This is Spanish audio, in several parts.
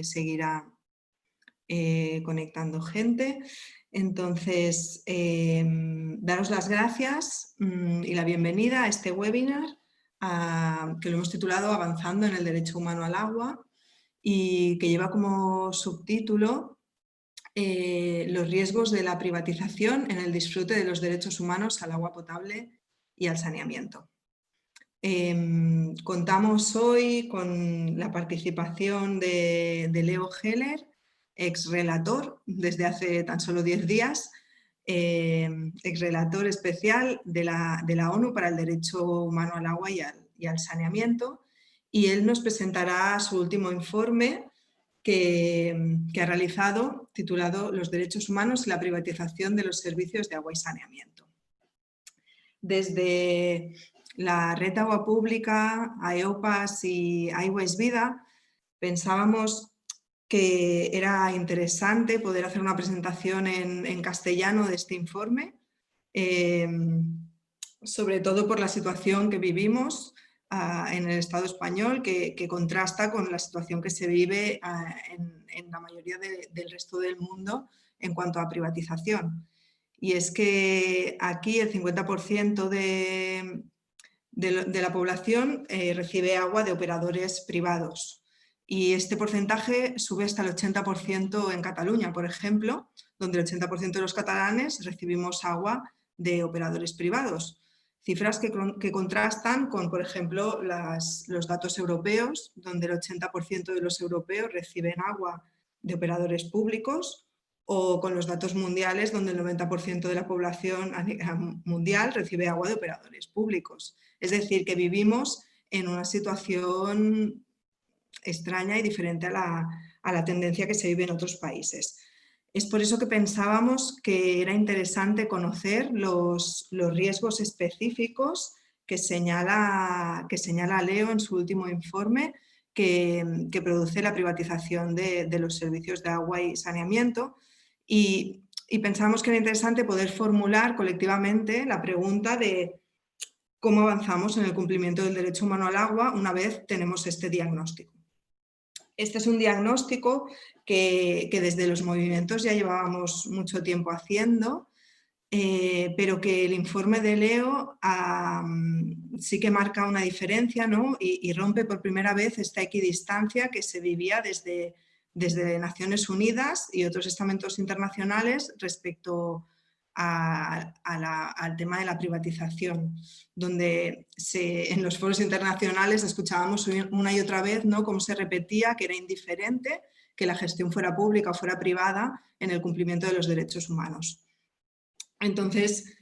seguirá conectando gente. Entonces, daros las gracias y la bienvenida a este webinar que lo hemos titulado Avanzando en el derecho humano al agua y que lleva como subtítulo los riesgos de la privatización en el disfrute de los derechos humanos al agua potable y al saneamiento. Contamos hoy con la participación de Leo Heller, ex relator desde hace tan solo 10 días, ex relator especial de la ONU para el derecho humano al agua y al saneamiento, y él nos presentará su último informe que ha realizado, titulado Los derechos humanos y la privatización de los servicios de agua y saneamiento. Desde la Red de Agua Pública, AEOPAS y Aigua es Vida, pensábamos que era interesante poder hacer una presentación en castellano de este informe, sobre todo por la situación que vivimos en el Estado español, que contrasta con la situación que se vive en la mayoría del resto del mundo en cuanto a privatización. Y es que aquí el 50% de la población recibe agua de operadores privados. Y este porcentaje sube hasta el 80% en Cataluña, por ejemplo, donde el 80% de los catalanes recibimos agua de operadores privados. Cifras que contrastan con, por ejemplo, los datos europeos, donde el 80% de los europeos reciben agua de operadores públicos, o con los datos mundiales, donde el 90% de la población mundial recibe agua de operadores públicos. Es decir, que vivimos en una situación extraña y diferente a la tendencia que se vive en otros países. Es por eso que pensábamos que era interesante conocer los riesgos específicos que señala Leo en su último informe, que produce la privatización de los servicios de agua y saneamiento. Y pensamos que era interesante poder formular colectivamente la pregunta de cómo avanzamos en el cumplimiento del derecho humano al agua una vez tenemos este diagnóstico. Este es un diagnóstico que desde los movimientos ya llevábamos mucho tiempo haciendo, pero que el informe de Leo sí que marca una diferencia, ¿no? y rompe por primera vez esta equidistancia que se vivía desde Naciones Unidas y otros estamentos internacionales respecto al tema de la privatización, donde en los foros internacionales escuchábamos una y otra vez, ¿no?, cómo se repetía que era indiferente que la gestión fuera pública o fuera privada en el cumplimiento de los derechos humanos. Entonces,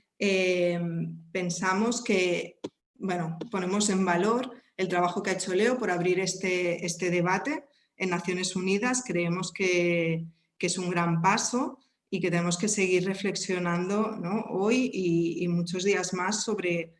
pensamos que, bueno, ponemos en valor el trabajo que ha hecho Leo por abrir este debate en Naciones Unidas. Creemos que es un gran paso y que tenemos que seguir reflexionando, ¿no?, hoy y muchos días más sobre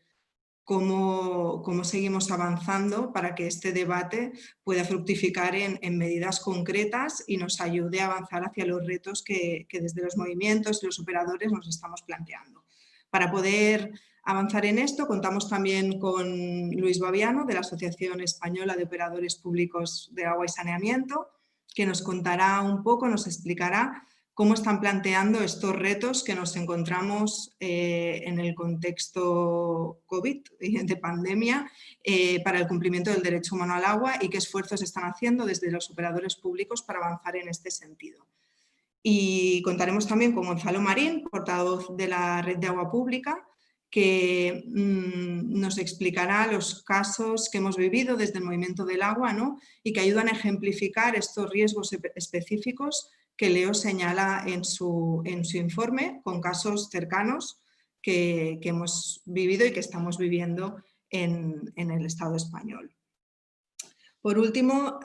cómo seguimos avanzando para que este debate pueda fructificar en medidas concretas y nos ayude a avanzar hacia los retos que desde los movimientos y los operadores nos estamos planteando. Para poder avanzar en esto, contamos también con Luis Baviano, de la Asociación Española de Operadores Públicos de Agua y Saneamiento, que nos contará un poco, nos explicará cómo están planteando estos retos que nos encontramos en el contexto COVID, de pandemia, para el cumplimiento del derecho humano al agua y qué esfuerzos están haciendo desde los operadores públicos para avanzar en este sentido. Y contaremos también con Gonzalo Marín, portavoz de la Red de Agua Pública, que nos explicará los casos que hemos vivido desde el movimiento del agua, ¿no?, y que ayudan a ejemplificar estos riesgos específicos que Leo señala en su informe, con casos cercanos que hemos vivido y que estamos viviendo en el Estado español. Por último,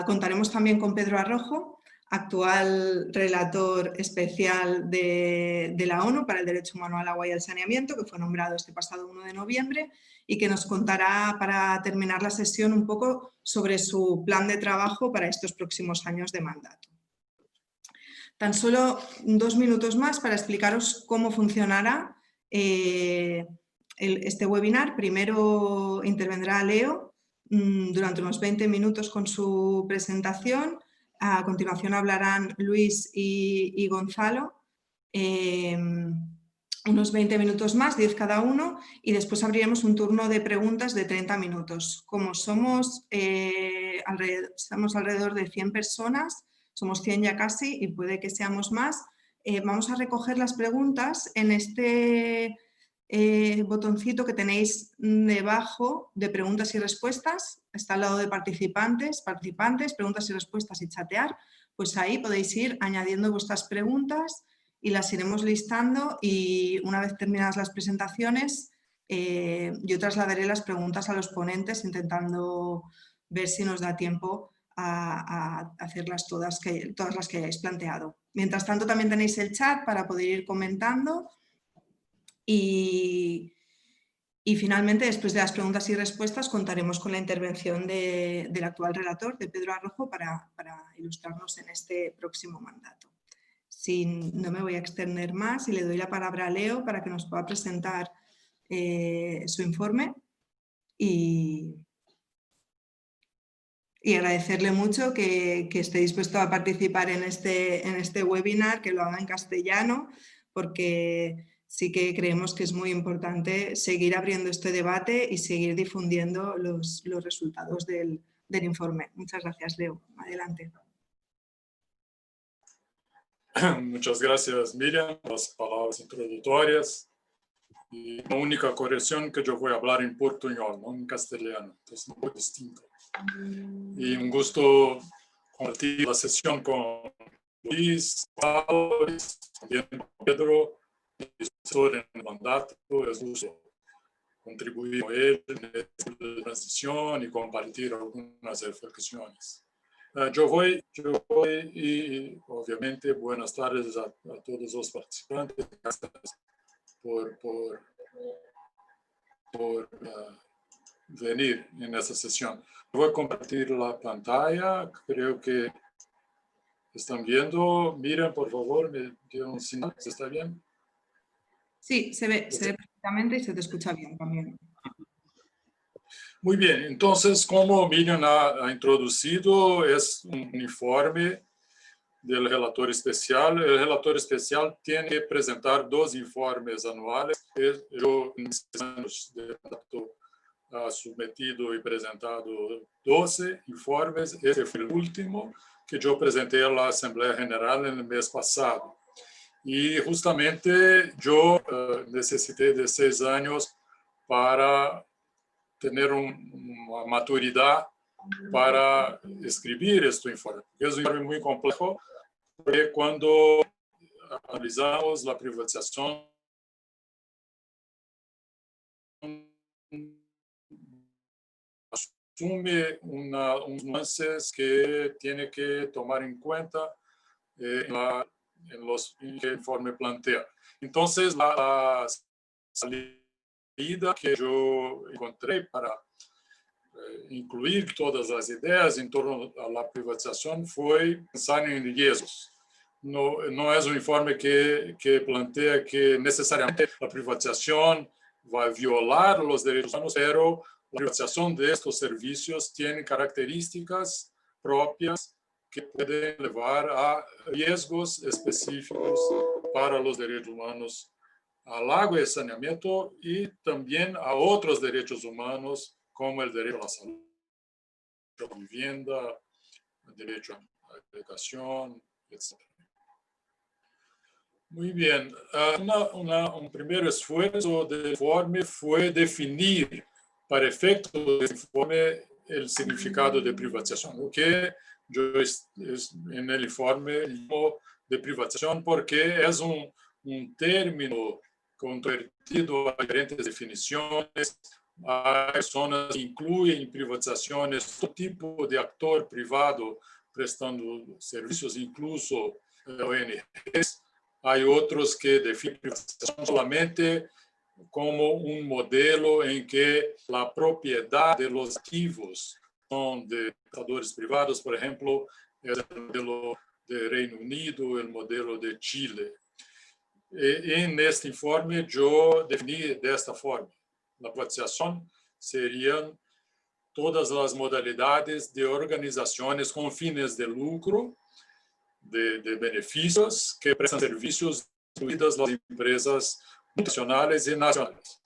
contaremos también con Pedro Arrojo, actual relator especial de la ONU para el derecho humano al agua y al saneamiento, que fue nombrado este pasado 1 de noviembre y que nos contará, para terminar la sesión, un poco sobre su plan de trabajo para estos próximos años de mandato. Tan solo 2 minutos más para explicaros cómo funcionará este webinar. Primero intervendrá Leo durante unos 20 minutos con su presentación. A continuación hablarán Luis y Gonzalo, unos 20 minutos más, 10 cada uno, y después abriremos un turno de preguntas de 30 minutos. Como estamos alrededor de 100 personas, somos 100 ya casi y puede que seamos más, vamos a recoger las preguntas en este botoncito que tenéis debajo de preguntas y respuestas, está al lado de participantes, preguntas y respuestas y chatear, pues ahí podéis ir añadiendo vuestras preguntas y las iremos listando, y una vez terminadas las presentaciones yo trasladaré las preguntas a los ponentes intentando ver si nos da tiempo a hacerlas todas las que hayáis planteado. Mientras tanto también tenéis el chat para poder ir comentando. Y finalmente, después de las preguntas y respuestas, contaremos con la intervención del actual relator, de Pedro Arrojo, para ilustrarnos en este próximo mandato. No me voy a extender más y le doy la palabra a Leo para que nos pueda presentar su informe y agradecerle mucho que esté dispuesto a participar en este webinar, que lo haga en castellano, porque sí que creemos que es muy importante seguir abriendo este debate y seguir difundiendo los resultados del informe. Muchas gracias, Leo. Adelante. Muchas gracias, Miriam, por las palabras introductorias. Y la única corrección que yo voy a hablar en portuñol, no en castellano, entonces un poco distinto. Y un gusto compartir la sesión con Luis, también Pedro, en el mandato. Es un gusto contribuir con él en la transición y compartir algunas reflexiones. Yo voy y obviamente buenas tardes a todos los participantes. Gracias por venir en esta sesión. Voy a compartir la pantalla. Creo que están viendo. Miren, por favor, me dieron un señal. ¿Está bien? Sí, se ve perfectamente y se te escucha bien también. Muy bien. Entonces, como Miriam ha introducido, es un informe del relator especial. El relator especial tiene que presentar 2 informes anuales. Yo, en 6 años de mandato, ha submetido y presentado 12 informes. Ese fue el último que yo presenté a la Asamblea General en el mes pasado. Y justamente yo necesité de 6 años para tener una maturidad para escribir este informe. Es un informe muy complejo, porque cuando analizamos la privatización, asume unos nuances que tiene que tomar en cuenta en los que el informe plantea. Entonces, la salida que yo encontré para incluir todas las ideas en torno a la privatización fue pensar en riesgos. No es un informe que plantea que necesariamente la privatización va a violar los derechos humanos, pero la privatización de estos servicios tiene características propias que pueden llevar a riesgos específicos para los derechos humanos, al agua y saneamiento, y también a otros derechos humanos, como el derecho a la salud, a la vivienda, el derecho a la educación, etc. Muy bien. Un primer esfuerzo del informe fue definir, para efectos del informe, el significado de privatización. Lo que yo en el informe llamo de privatización porque es un término controvertido a diferentes definiciones. Hay personas que incluyen privatizaciones todo tipo de actor privado prestando servicios, incluso ONGs. Hay otros que definen privatización solamente como un modelo en que la propiedad de los activos son de prestadores privados. Por ejemplo, es el modelo de Reino Unido, el modelo de Chile. En este informe yo definí de esta forma. La privatización serían todas las modalidades de organizaciones con fines de lucro, de beneficios que prestan servicios, incluidas las empresas multinacionales y nacionales.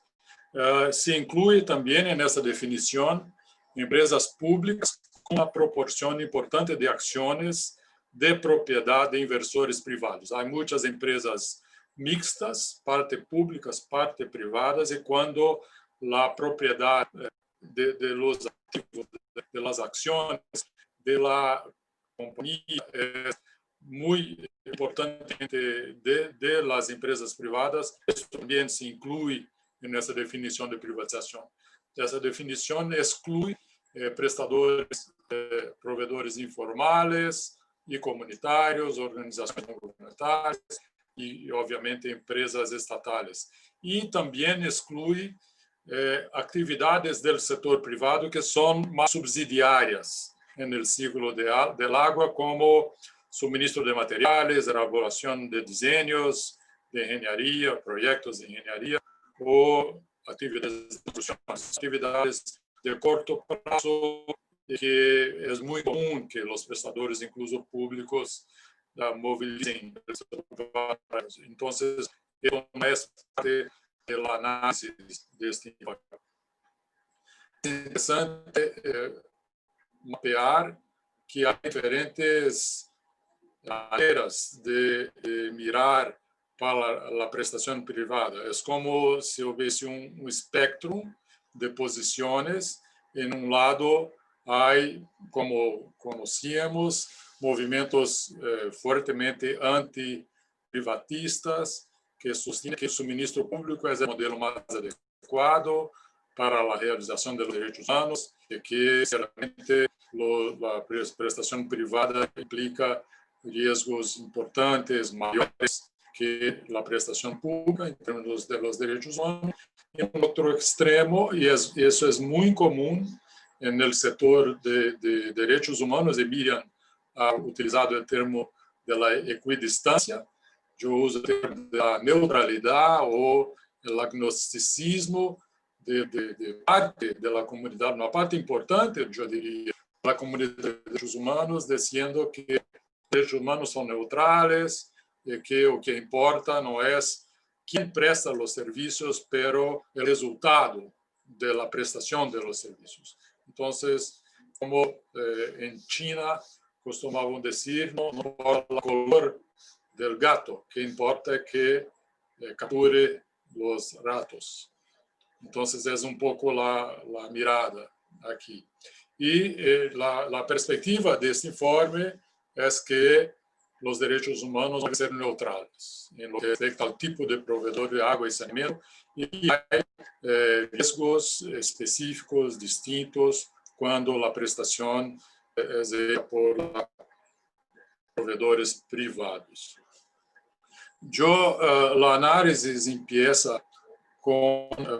Se incluye también en esta definición empresas públicas con una proporción importante de acciones de propiedad de inversores privados. Hay muchas empresas mixtas, parte públicas, parte privadas, y cuando la propiedad de los activos, de las acciones de la compañía es muy importante de las empresas privadas, eso también se incluye en esa definición de privatización. Esa definición excluye prestadores, proveedores informales y comunitarios, organizaciones no gubernamentales y, obviamente, empresas estatales. Y también excluye actividades del sector privado que son más subsidiarias en el ciclo del agua, como suministro de materiales, elaboración de diseños de ingeniería, proyectos de ingeniería o actividades de construcción, actividades de corto plazo, que es muy común que los prestadores, incluso públicos, movilicen. Entonces, eso no es parte del análisis de este impacto. Es interesante mapear que hay diferentes maneras de mirar para la prestación privada. Es como si hubiese un espectro de posiciones. En un lado hay, como conocíamos, movimientos fuertemente antiprivatistas que sostienen que el suministro público es el modelo más adecuado para la realización de los derechos humanos y que realmente la prestación privada implica riesgos importantes, mayores que la prestación pública en términos de los derechos humanos. En otro extremo, y eso es muy común en el sector de derechos humanos, y Miriam ha utilizado el término de la equidistancia, yo uso el término de la neutralidad o el agnosticismo de parte de la comunidad, una parte importante, yo diría, de la comunidad de derechos humanos, diciendo que los derechos humanos son neutrales y que lo que importa no es quién presta los servicios, pero el resultado de la prestación de los servicios. Entonces, como en China costumaban decir, no importa el color del gato, que importa es que capture los ratos. Entonces, es un poco la mirada aquí. Y la perspectiva de este informe es que los derechos humanos deben ser neutrales en lo que respecta al tipo de proveedor de agua y saneamiento, y hay riesgos específicos distintos cuando la prestación es hecha por proveedores privados. La análisis empieza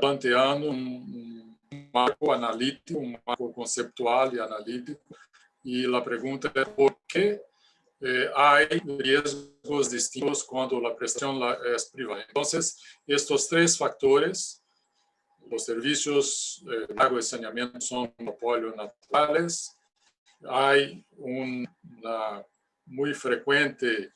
planteando un marco analítico, un marco conceptual y analítico, y la pregunta es por qué hay riesgos distintos cuando la prestación es privada. Entonces, estos tres factores, los servicios de agua y saneamiento son monopolios naturales, hay una muy frecuente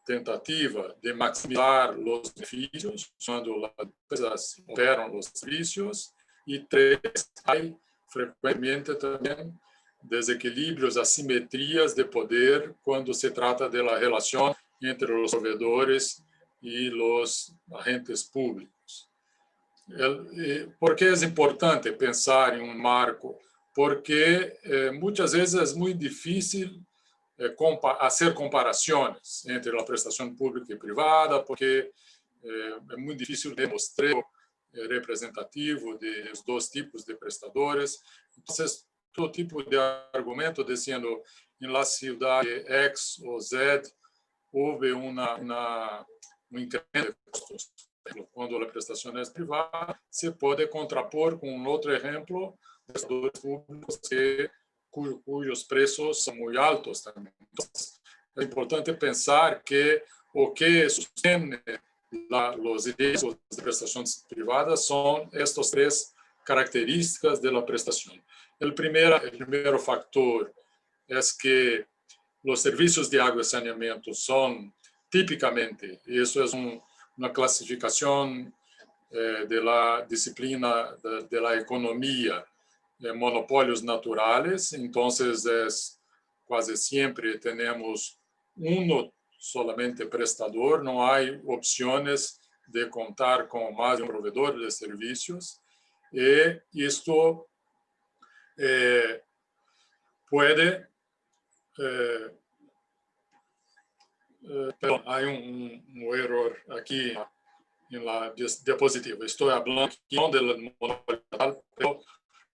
tentativa de maximizar los beneficios cuando las empresas operan los servicios, y tres, hay frecuentemente también desequilibrios, asimetrías de poder cuando se trata de la relación entre los proveedores y los agentes públicos. ¿Por qué es importante pensar en un marco? Porque muchas veces es muy difícil hacer comparaciones entre la prestación pública y privada, porque es muy difícil demostrar representativo de los dos tipos de prestadores. Entonces, todo tipo de argumento diciendo en la ciudad X o Z houve un incremento de costos. Cuando la prestación es privada, se puede contrapor con otro ejemplo de prestadores públicos cuyos precios son muy altos también. Entonces, es importante pensar que o que sostiene los riesgos de prestaciones privadas son estas tres características de la prestación. El primer factor es que los servicios de agua y saneamiento son típicamente, y eso es una clasificación de la disciplina de la economía, monopolios naturales. Entonces, casi siempre tenemos uno solamente prestador, no hay opciones de contar con más de un proveedor de servicios. Y esto puede... perdón, hay un error aquí en la diapositiva. Estoy hablando no del monopolio,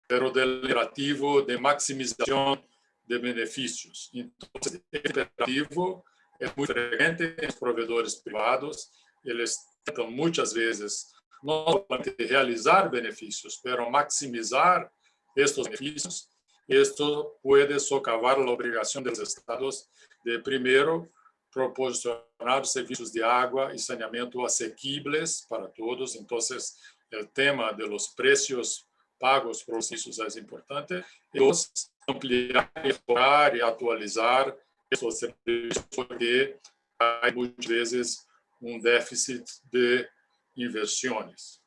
pero del imperativo de maximización de beneficios. Entonces, el imperativo es muy frecuente en los proveedores privados. Eles tentan muchas veces no solamente realizar beneficios, pero maximizar estos beneficios. Esto puede socavar la obligación de los estados de, primero, proporcionar servicios de agua y saneamiento asequibles para todos. Entonces, el tema de los precios pagos por los servicios es importante. Y dos, ampliar, mejorar y actualizar estos servicios, porque hay muchas veces un déficit de inversiones.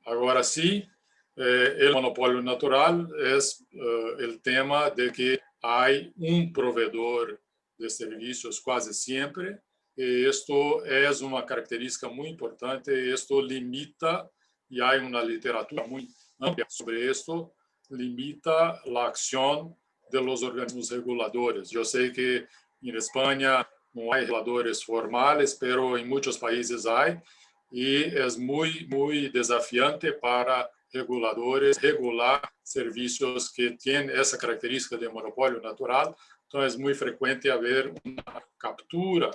Ahora sí, el monopolio natural es el tema de que hay un proveedor de servicios casi siempre. Y esto es una característica muy importante. Esto limita, y hay una literatura muy amplia sobre esto, limita la acción de los organismos reguladores. Yo sé que en España no hay reguladores formales, pero en muchos países hay, y es muy desafiante para reguladores regular servicios que tienen esa característica de monopolio natural. Entonces, es muy frecuente haber una captura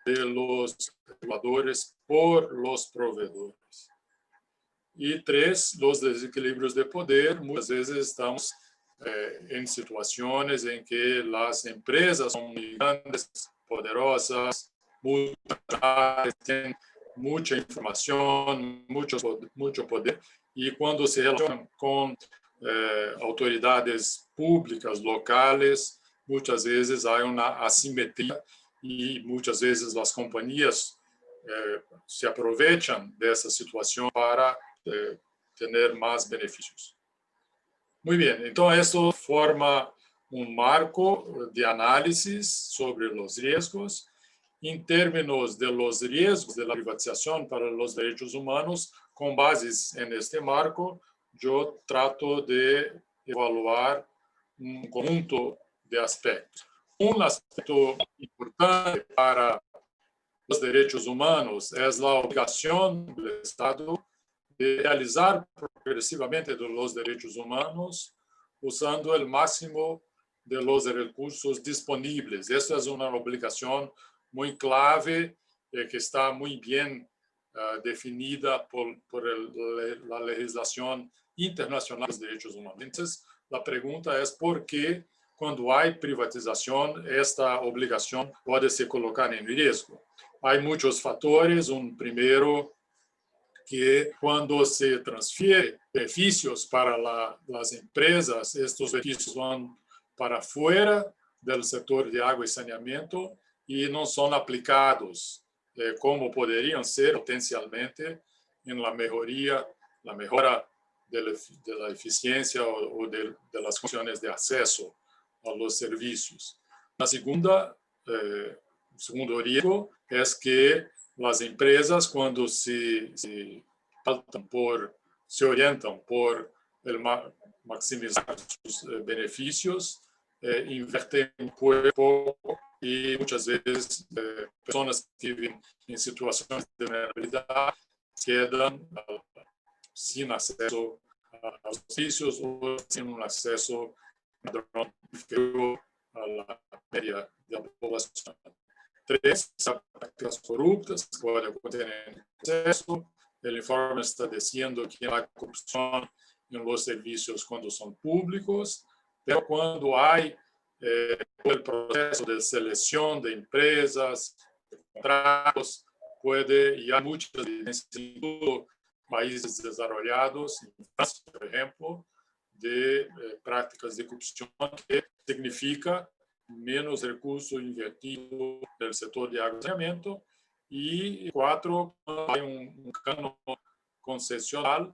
de los reguladores por los proveedores. Y tres, los desequilibrios de poder. Muchas veces estamos en situaciones en que las empresas son muy grandes, poderosas, tienen mucha información, mucho poder, y cuando se relacionan con autoridades públicas locales, muchas veces hay una asimetría y muchas veces las compañías se aprovechan de esa situación para tener más beneficios. Muy bien, entonces esto forma un marco de análisis sobre los riesgos. En términos de los riesgos de la privatización para los derechos humanos, con bases en este marco, yo trato de evaluar un conjunto de aspectos. Un aspecto importante para los derechos humanos es la obligación del Estado de realizar progresivamente los derechos humanos usando el máximo de los recursos disponibles. Esta es una obligación muy clave que está muy bien definida por la legislación internacional de los derechos humanos. Entonces, la pregunta es por qué cuando hay privatización esta obligación puede se colocar en riesgo. Hay muchos factores. Un primero, que cuando se transfiere beneficios para las empresas, estos beneficios van para fuera del sector de agua y saneamiento y no son aplicados como podrían ser potencialmente en la mejora de la eficiencia o de las funciones de acceso a los servicios. La segundo riesgo es que las empresas, cuando se orientan por maximizar sus beneficios, invierten poco y muchas veces personas que viven en situaciones de vulnerabilidad quedan sin acceso a los servicios o sin un acceso inferior a la media de la población. Tres, prácticas corruptas que pueden acontecer en el proceso. El informe está diciendo que hay corrupción en los servicios cuando son públicos, pero cuando hay el proceso de selección de empresas, de contratos, y hay muchas evidencias en países desarrollados, en Francia, por ejemplo, de prácticas de corrupción, que significa menos recursos invertidos en el sector de agua y saneamiento. Y 4, hay un canon concesional.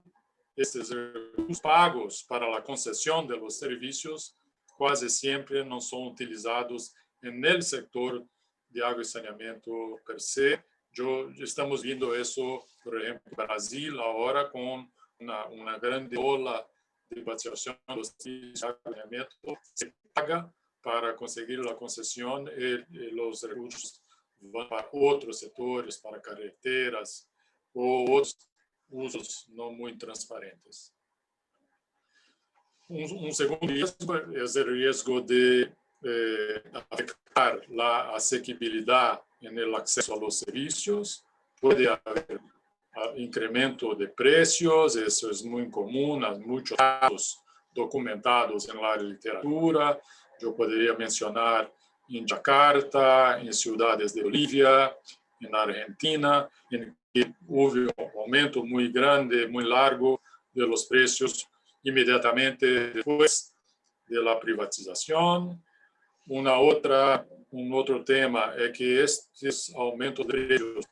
Estos recursos pagos para la concesión de los servicios casi siempre no son utilizados en el sector de agua y saneamiento per se. Estamos viendo eso, por ejemplo, en Brasil ahora con una grande ola de privatización de los servicios de agua y saneamiento. Se paga para conseguir la concesión y los recursos van para otros sectores, para carreteras o otros usos no muy transparentes. Un segundo riesgo es el riesgo de afectar la asequibilidad en el acceso a los servicios. Puede haber incremento de precios, eso es muy común, hay muchos casos documentados en la literatura. Yo podría mencionar en Yakarta, en ciudades de Bolivia, en Argentina, en que hubo un aumento muy grande, muy largo de los precios inmediatamente después de la privatización. Un otro tema es que estos aumentos de precios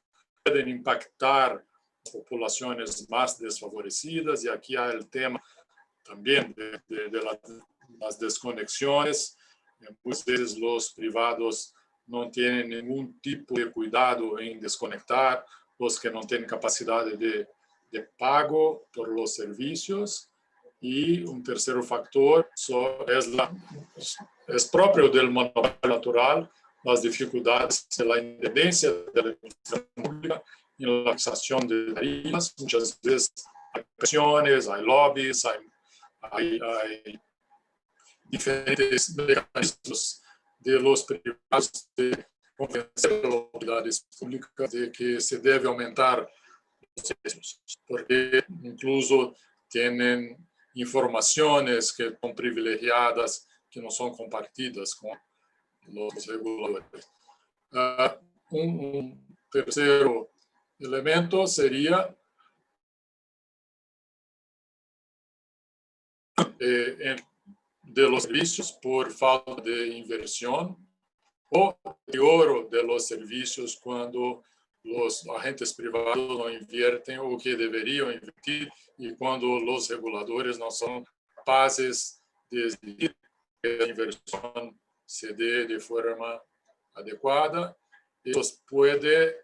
pueden impactar las poblaciones más desfavorecidas, y aquí hay el tema también de las desconexiones. Muchas veces los privados no tienen ningún tipo de cuidado en desconectar los que no tienen capacidad de pago por los servicios. Y un tercer factor es propio del monopolio natural, las dificultades de la independencia de la administración pública en la fijación de tarifas. Muchas veces hay presiones, hay lobbies, hay diferentes mecanismos de los privados de convencer a las autoridades públicas de que se debe aumentar los precios, porque incluso tienen informaciones que son privilegiadas, que no son compartidas con los reguladores. Un tercer elemento sería de los servicios por falta de inversión, o deterioro de los servicios cuando los agentes privados no invierten o que deberían invertir, y cuando los reguladores no son capaces de exigir que la inversión se dé de forma adecuada. Eso puede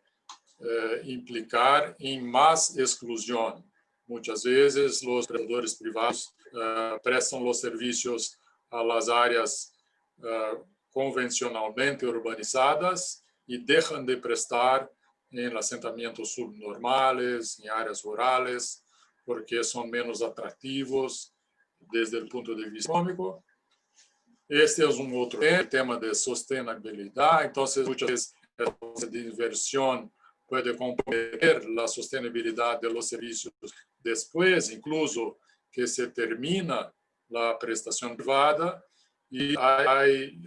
implicar en más exclusión. Muchas veces los prestadores privados prestan los servicios a las áreas convencionalmente urbanizadas y dejan de prestar en asentamientos subnormales, en áreas rurales, porque son menos atractivos desde el punto de vista económico. Este es un otro tema de sostenibilidad. Entonces, muchas veces el proceso de inversión puede comprometer la sostenibilidad de los servicios después, incluso que se termina la prestación privada. Y hay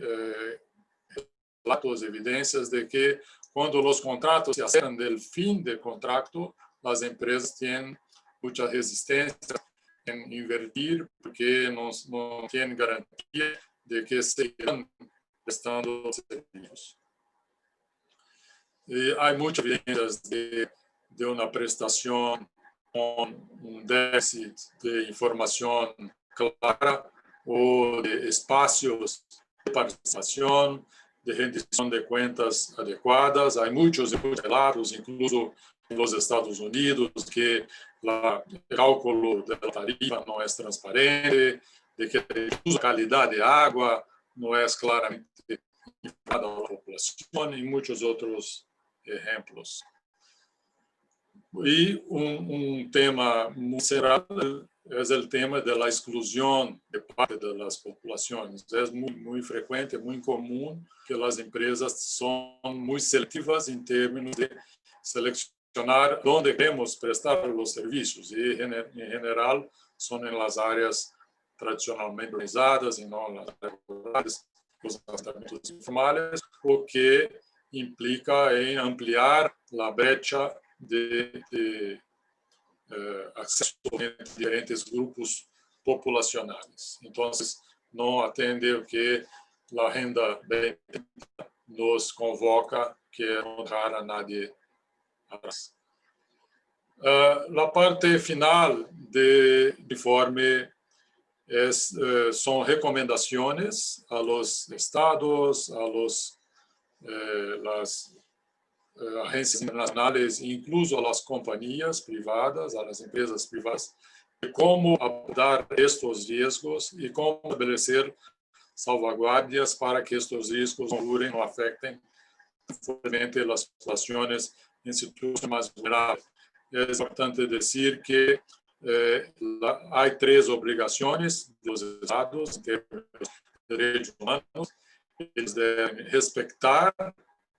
relatos, evidencias de que cuando los contratos se acercan del fin del contrato, las empresas tienen mucha resistencia en invertir porque no tienen garantía de que seguirán prestando los servicios. Y hay muchas evidencias de una prestación con un déficit de información clara o de espacios de participación, de rendición de cuentas adecuadas. Hay muchos relatos, incluso en los Estados Unidos, que el cálculo de la tarifa no es transparente, de que la calidad de agua no es claramente informada a la población, y muchos otros ejemplos. Y un tema muy central es el tema de la exclusión de parte de las poblaciones. Es muy frecuente, muy común que las empresas son muy selectivas en términos de seleccionar dónde queremos prestar los servicios, y en general son en las áreas tradicionalmente urbanizadas y no en las áreas rurales, los asentamientos informales, o que implica en ampliar la brecha de acceso entre diferentes grupos populacionales. Entonces, no atende o que la Agenda 2030 nos convoca, que é não deixar a nadie atrás. La parte final del informe son recomendaciones a los estados, a las agencias internacionales, incluso a las compañías privadas, a las empresas privadas, de cómo abordar estos riesgos y cómo establecer salvaguardias para que estos riesgos no duren o afecten fuertemente las poblaciones en situaciones más vulnerables. Es importante decir que hay 3 obligaciones de los estados en términos de derechos humanos. Eles deben respetar,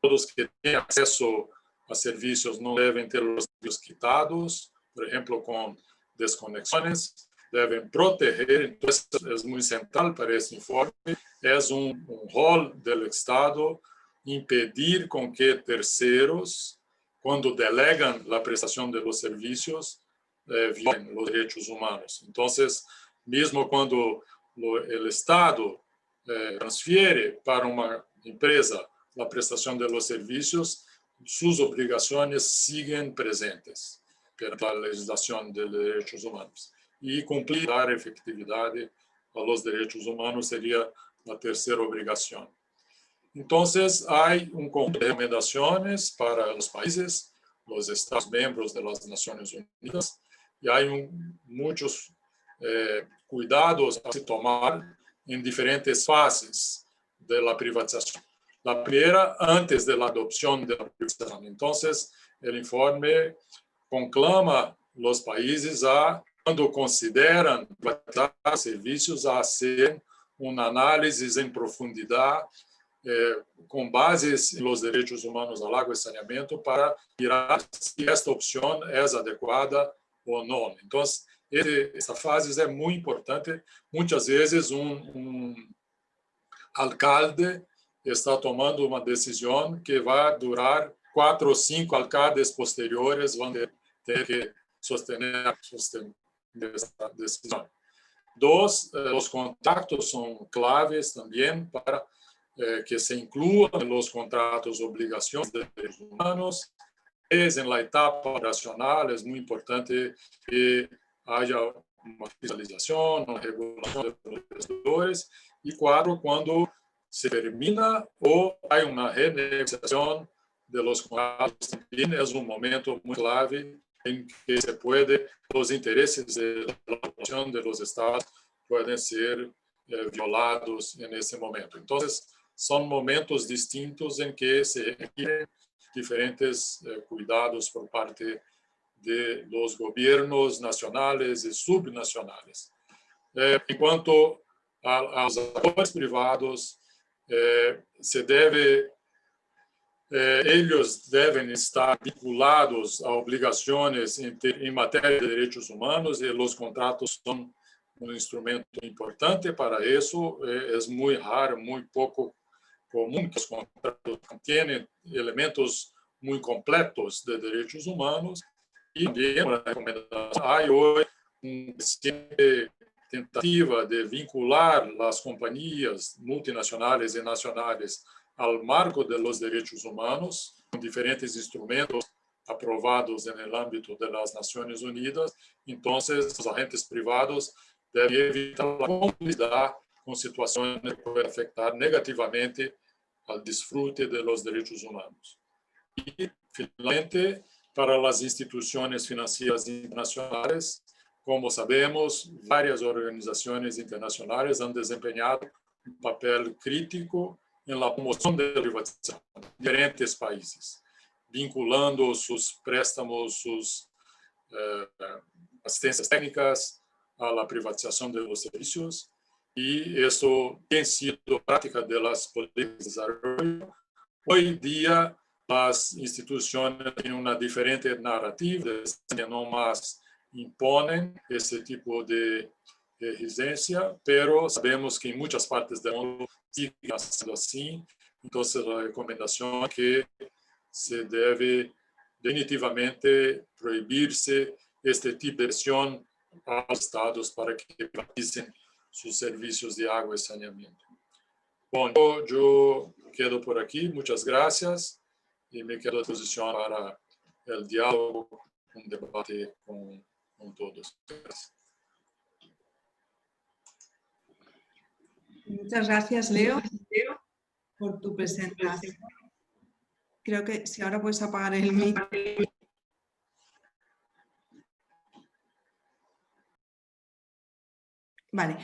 todos que tienen acceso a servicios no deben ter los servicios quitados, por ejemplo, con desconexiones, deben proteger. Entonces, es muy central para este informe, es un rol del Estado impedir con que terceros, cuando delegan la prestación de los servicios, violen los derechos humanos. Entonces, mismo cuando el Estado transfiere para una empresa la prestación de los servicios, sus obligaciones siguen presentes por la legislación de derechos humanos. Y cumplir, dar efectividad a los derechos humanos sería la tercera obligación. Entonces, hay un conjunto de recomendaciones para los países, los Estados miembros de las Naciones Unidas, y hay muchos cuidados a tomar en diferentes fases de la privatización. La primera, antes de la adopción de la privatización. Entonces, el informe conclama a los países a, cuando consideran privatizar servicios, a hacer un análisis en profundidad com bases nos direitos humanos ao agua e saneamento para mirar se esta opção é adequada ou não. Então, essa fase é muito importante. Muitas vezes, alcalde está tomando uma decisão que vai durar 4 ou 5 alcaldes posteriores vão ter que sostener essa decisão. 2, os contactos são claves também para que se incluyan en los contratos obligaciones de derechos humanos. En la etapa operacional es muy importante que haya una fiscalización, una regulación de los prestadores. Y 4, cuando se termina o hay una renegociación de los contratos, también es un momento muy clave en que se puede, los intereses de la población de los estados pueden ser violados en ese momento. Entonces, son momentos distintos en que se requieren diferentes cuidados por parte de los gobiernos nacionales y subnacionales. En cuanto a los actores privados, ellos deben estar vinculados a obligaciones en materia de derechos humanos y los contratos son un instrumento importante para eso. Es muy raro, muy poco comum que os contratos contienen elementos muy completos de derechos humanos y también una recomendación. Hay hoy una tentativa de vincular las compañías multinacionales y nacionales al marco de los derechos humanos con diferentes instrumentos aprobados en el ámbito de las Naciones Unidas. Entonces, los agentes privados deben evitar la complicidad con situaciones que pueden afectar negativamente al disfrute de los derechos humanos. Y, finalmente, para las instituciones financieras internacionales, como sabemos, varias organizaciones internacionales han desempeñado un papel crítico en la promoción de la privatización en diferentes países, vinculando sus préstamos, sus asistencias técnicas a la privatización de los servicios. Y eso ha sido práctica de las políticas de desarrollo. Hoy día, las instituciones tienen una diferente narrativa, que no más imponen ese tipo de exigencia, pero sabemos que en muchas partes del mundo sigue siendo así. Entonces, la recomendación es que se debe definitivamente prohibirse este tipo de presión a los estados para que privaticen sus servicios de agua y saneamiento. Bueno, yo quedo por aquí. Muchas gracias y me quedo a disposición para el diálogo, un debate con todos. Gracias. Muchas gracias, Leo, por tu presentación. Creo que si ahora puedes apagar el micro. Vale,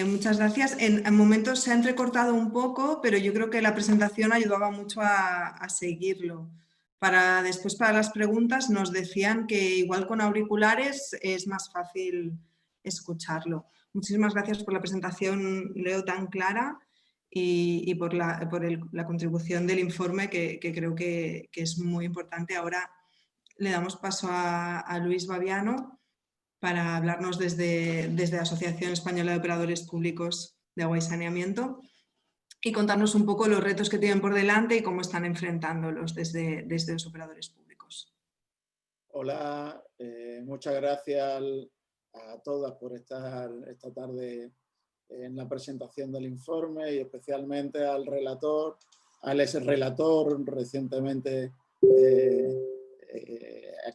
muchas gracias. En momentos se ha entrecortado un poco, pero yo creo que la presentación ayudaba mucho a seguirlo. Después, para las preguntas, nos decían que igual con auriculares es más fácil escucharlo. Muchísimas gracias por la presentación, Leo, tan clara y por la contribución del informe que creo que es muy importante. Ahora le damos paso a Luis Baviano para hablarnos desde la Asociación Española de Operadores Públicos de Agua y Saneamiento y contarnos un poco los retos que tienen por delante y cómo están enfrentándolos desde los operadores públicos. Hola, muchas gracias a todas por estar esta tarde en la presentación del informe y especialmente al relator, al ex relator recientemente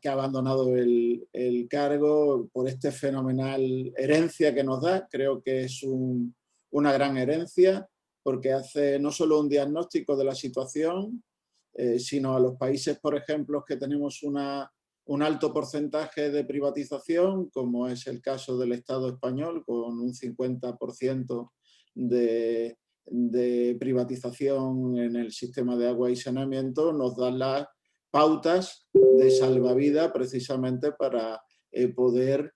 que ha abandonado el cargo, por esta fenomenal herencia que nos da. Creo que es una gran herencia porque hace no solo un diagnóstico de la situación, sino a los países, por ejemplo, que tenemos un alto porcentaje de privatización, como es el caso del Estado español, con un 50% de privatización en el sistema de agua y saneamiento, nos dan las pautas de salvavidas precisamente para poder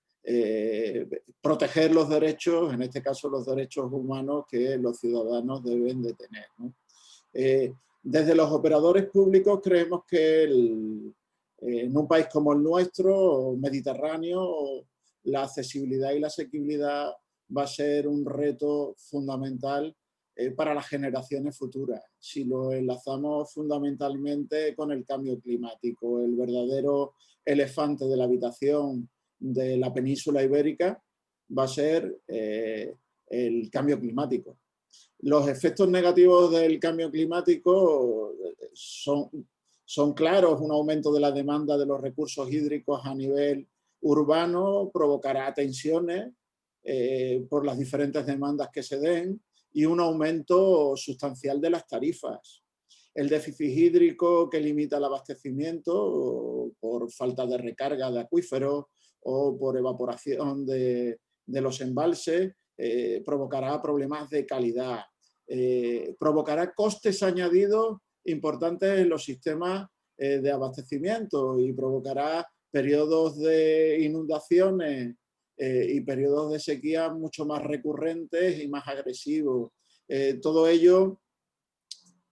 proteger los derechos, en este caso los derechos humanos que los ciudadanos deben de tener, ¿no? Desde los operadores públicos creemos que en un país como el nuestro, mediterráneo, la accesibilidad y la asequibilidad va a ser un reto fundamental para las generaciones futuras. Si lo enlazamos fundamentalmente con el cambio climático, el verdadero elefante de la habitación de la península ibérica va a ser el cambio climático. Los efectos negativos del cambio climático son claros. Un aumento de la demanda de los recursos hídricos a nivel urbano provocará tensiones por las diferentes demandas que se den y un aumento sustancial de las tarifas. El déficit hídrico que limita el abastecimiento por falta de recarga de acuíferos o por evaporación de los embalses provocará problemas de calidad, provocará costes añadidos importantes en los sistemas de abastecimiento y provocará periodos de inundaciones y periodos de sequía mucho más recurrentes y más agresivos. Todo ello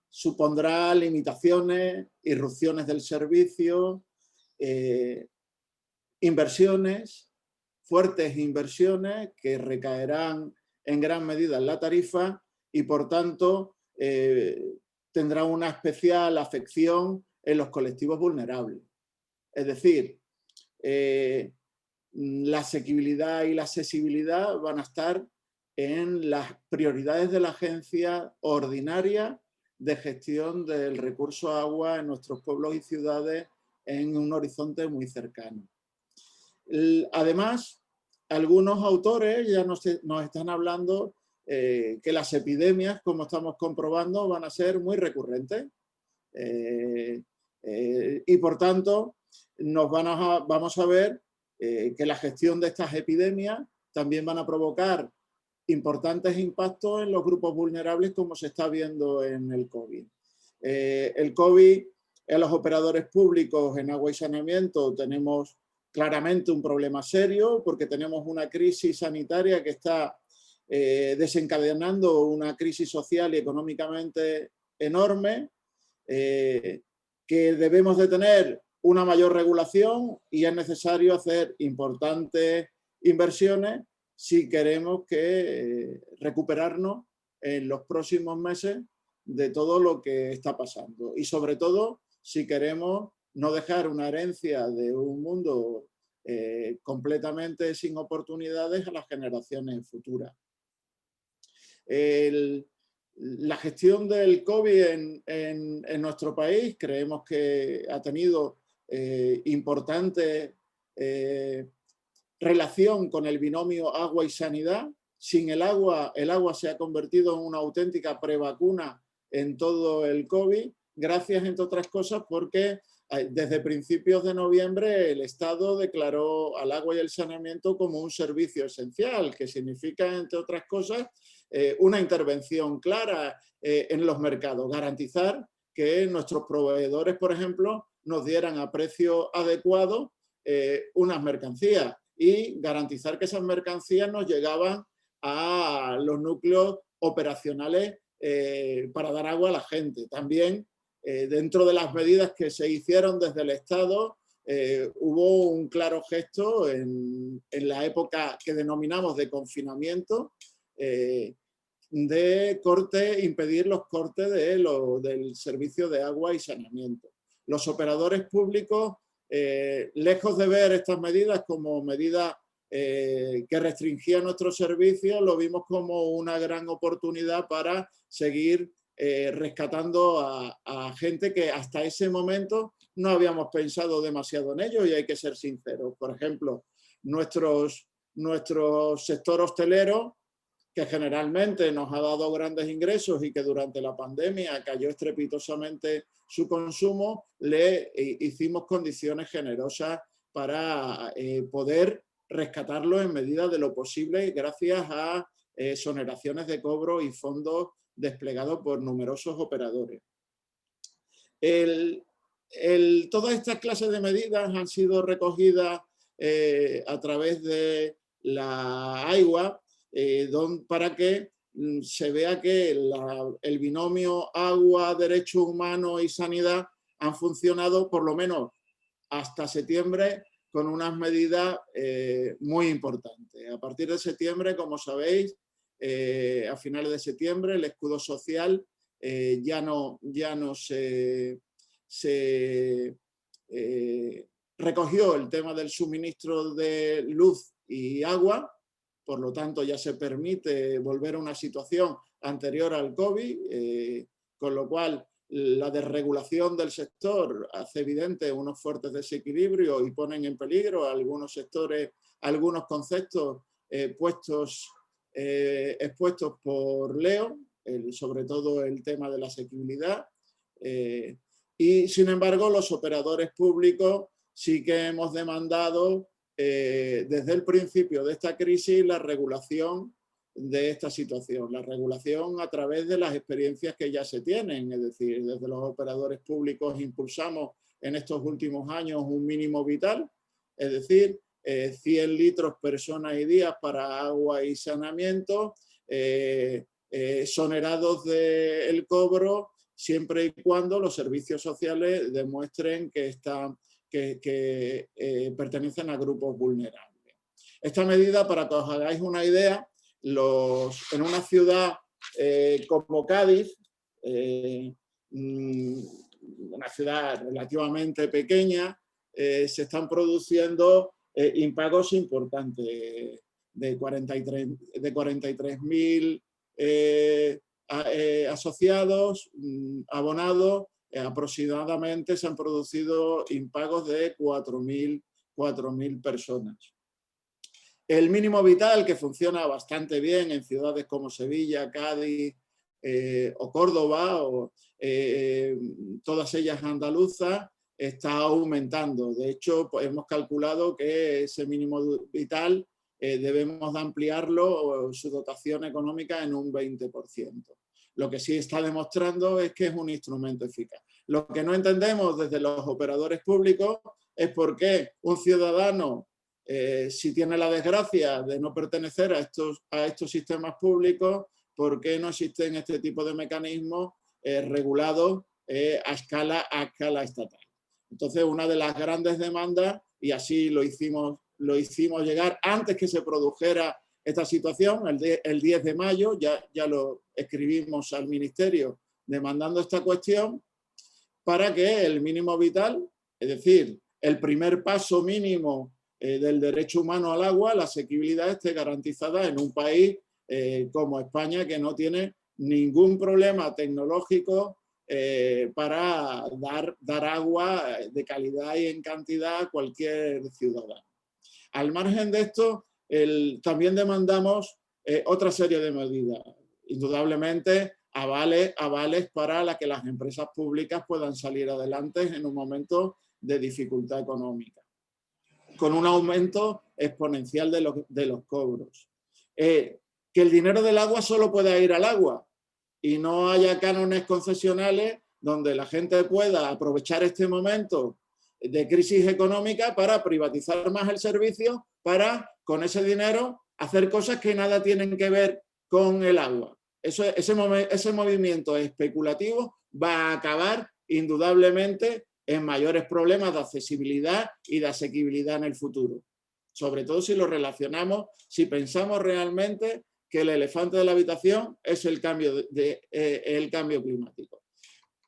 supondrá limitaciones, irrupciones del servicio, inversiones, fuertes inversiones que recaerán en gran medida en la tarifa y por tanto tendrá una especial afección en los colectivos vulnerables. Es decir, la asequibilidad y la accesibilidad van a estar en las prioridades de la agencia ordinaria de gestión del recurso agua en nuestros pueblos y ciudades en un horizonte muy cercano. Además, algunos autores ya nos están hablando que las epidemias, como estamos comprobando, van a ser muy recurrentes y por tanto vamos a ver que la gestión de estas epidemias también van a provocar importantes impactos en los grupos vulnerables, como se está viendo en el COVID. El COVID, en los operadores públicos en agua y saneamiento tenemos claramente un problema serio porque tenemos una crisis sanitaria que está desencadenando una crisis social y económicamente enorme, que debemos de tener una mayor regulación y es necesario hacer importantes inversiones si queremos recuperarnos en los próximos meses de todo lo que está pasando y sobre todo si queremos no dejar una herencia de un mundo completamente sin oportunidades a las generaciones futuras. La gestión del COVID en nuestro país creemos que ha tenido importante relación con el binomio agua y sanidad. Sin el agua se ha convertido en una auténtica prevacuna en todo el COVID, gracias, entre otras cosas, porque desde principios de noviembre el Estado declaró al agua y el saneamiento como un servicio esencial, que significa, entre otras cosas, una intervención clara en los mercados, garantizar que nuestros proveedores, por ejemplo, nos dieran a precio adecuado unas mercancías y garantizar que esas mercancías nos llegaban a los núcleos operacionales para dar agua a la gente. También dentro de las medidas que se hicieron desde el Estado, hubo un claro gesto en la época que denominamos de confinamiento, de impedir los cortes del servicio de agua y saneamiento. Los operadores públicos, lejos de ver estas medidas como medidas que restringían nuestros servicios, lo vimos como una gran oportunidad para seguir rescatando a gente que hasta ese momento no habíamos pensado demasiado en ello, y hay que ser sinceros. Por ejemplo, nuestro sector hostelero, que generalmente nos ha dado grandes ingresos y que durante la pandemia cayó estrepitosamente su consumo, le hicimos condiciones generosas para poder rescatarlo en medida de lo posible, gracias a exoneraciones de cobro y fondos desplegados por numerosos operadores. Todas estas clases de medidas han sido recogidas a través de la AIWA, para que se vea que el binomio agua, derechos humanos y sanidad han funcionado por lo menos hasta septiembre con unas medidas muy importantes. A partir de septiembre, como sabéis, a finales de septiembre, el escudo social ya no se recogió el tema del suministro de luz y agua. Por lo tanto, ya se permite volver a una situación anterior al COVID, con lo cual la desregulación del sector hace evidente unos fuertes desequilibrios y ponen en peligro a algunos sectores, algunos conceptos expuestos por Leo, sobre todo el tema de la asequibilidad. Y sin embargo, los operadores públicos sí que hemos demandado desde el principio de esta crisis la regulación de esta situación, la regulación a través de las experiencias que ya se tienen, es decir, desde los operadores públicos impulsamos en estos últimos años un mínimo vital, es decir, 100 litros persona y días para agua y saneamiento, exonerados del cobro siempre y cuando los servicios sociales demuestren que pertenecen a grupos vulnerables. Esta medida, para que os hagáis una idea, en una ciudad como Cádiz, una ciudad relativamente pequeña, se están produciendo impagos importantes de 43.000 asociados, abonados. Aproximadamente se han producido impagos de 4.000 personas. El mínimo vital, que funciona bastante bien en ciudades como Sevilla, Cádiz o Córdoba, o todas ellas andaluzas, está aumentando. De hecho, pues, hemos calculado que ese mínimo vital debemos de ampliarlo, su dotación económica, en un 20%. Lo que sí está demostrando es que es un instrumento eficaz. Lo que no entendemos desde los operadores públicos es por qué un ciudadano, si tiene la desgracia de no pertenecer a estos sistemas públicos, por qué no existen este tipo de mecanismos regulados a escala estatal. Entonces, una de las grandes demandas, y así lo hicimos llegar antes que se produjera esta situación, el 10 de mayo, ya lo escribimos al Ministerio demandando esta cuestión, para que el mínimo vital, es decir, el primer paso mínimo del derecho humano al agua, la asequibilidad esté garantizada en un país como España, que no tiene ningún problema tecnológico para dar agua de calidad y en cantidad a cualquier ciudadano. Al margen de esto, también demandamos otra serie de medidas. Indudablemente, avales para que las empresas públicas puedan salir adelante en un momento de dificultad económica, con un aumento exponencial de los cobros. Que el dinero del agua solo pueda ir al agua y no haya cánones concesionales donde la gente pueda aprovechar este momento de crisis económica para privatizar más el servicio, para con ese dinero hacer cosas que nada tienen que ver con el agua. Ese movimiento especulativo va a acabar indudablemente en mayores problemas de accesibilidad y de asequibilidad en el futuro. Sobre todo si lo relacionamos, si pensamos realmente que el elefante de la habitación es el cambio climático.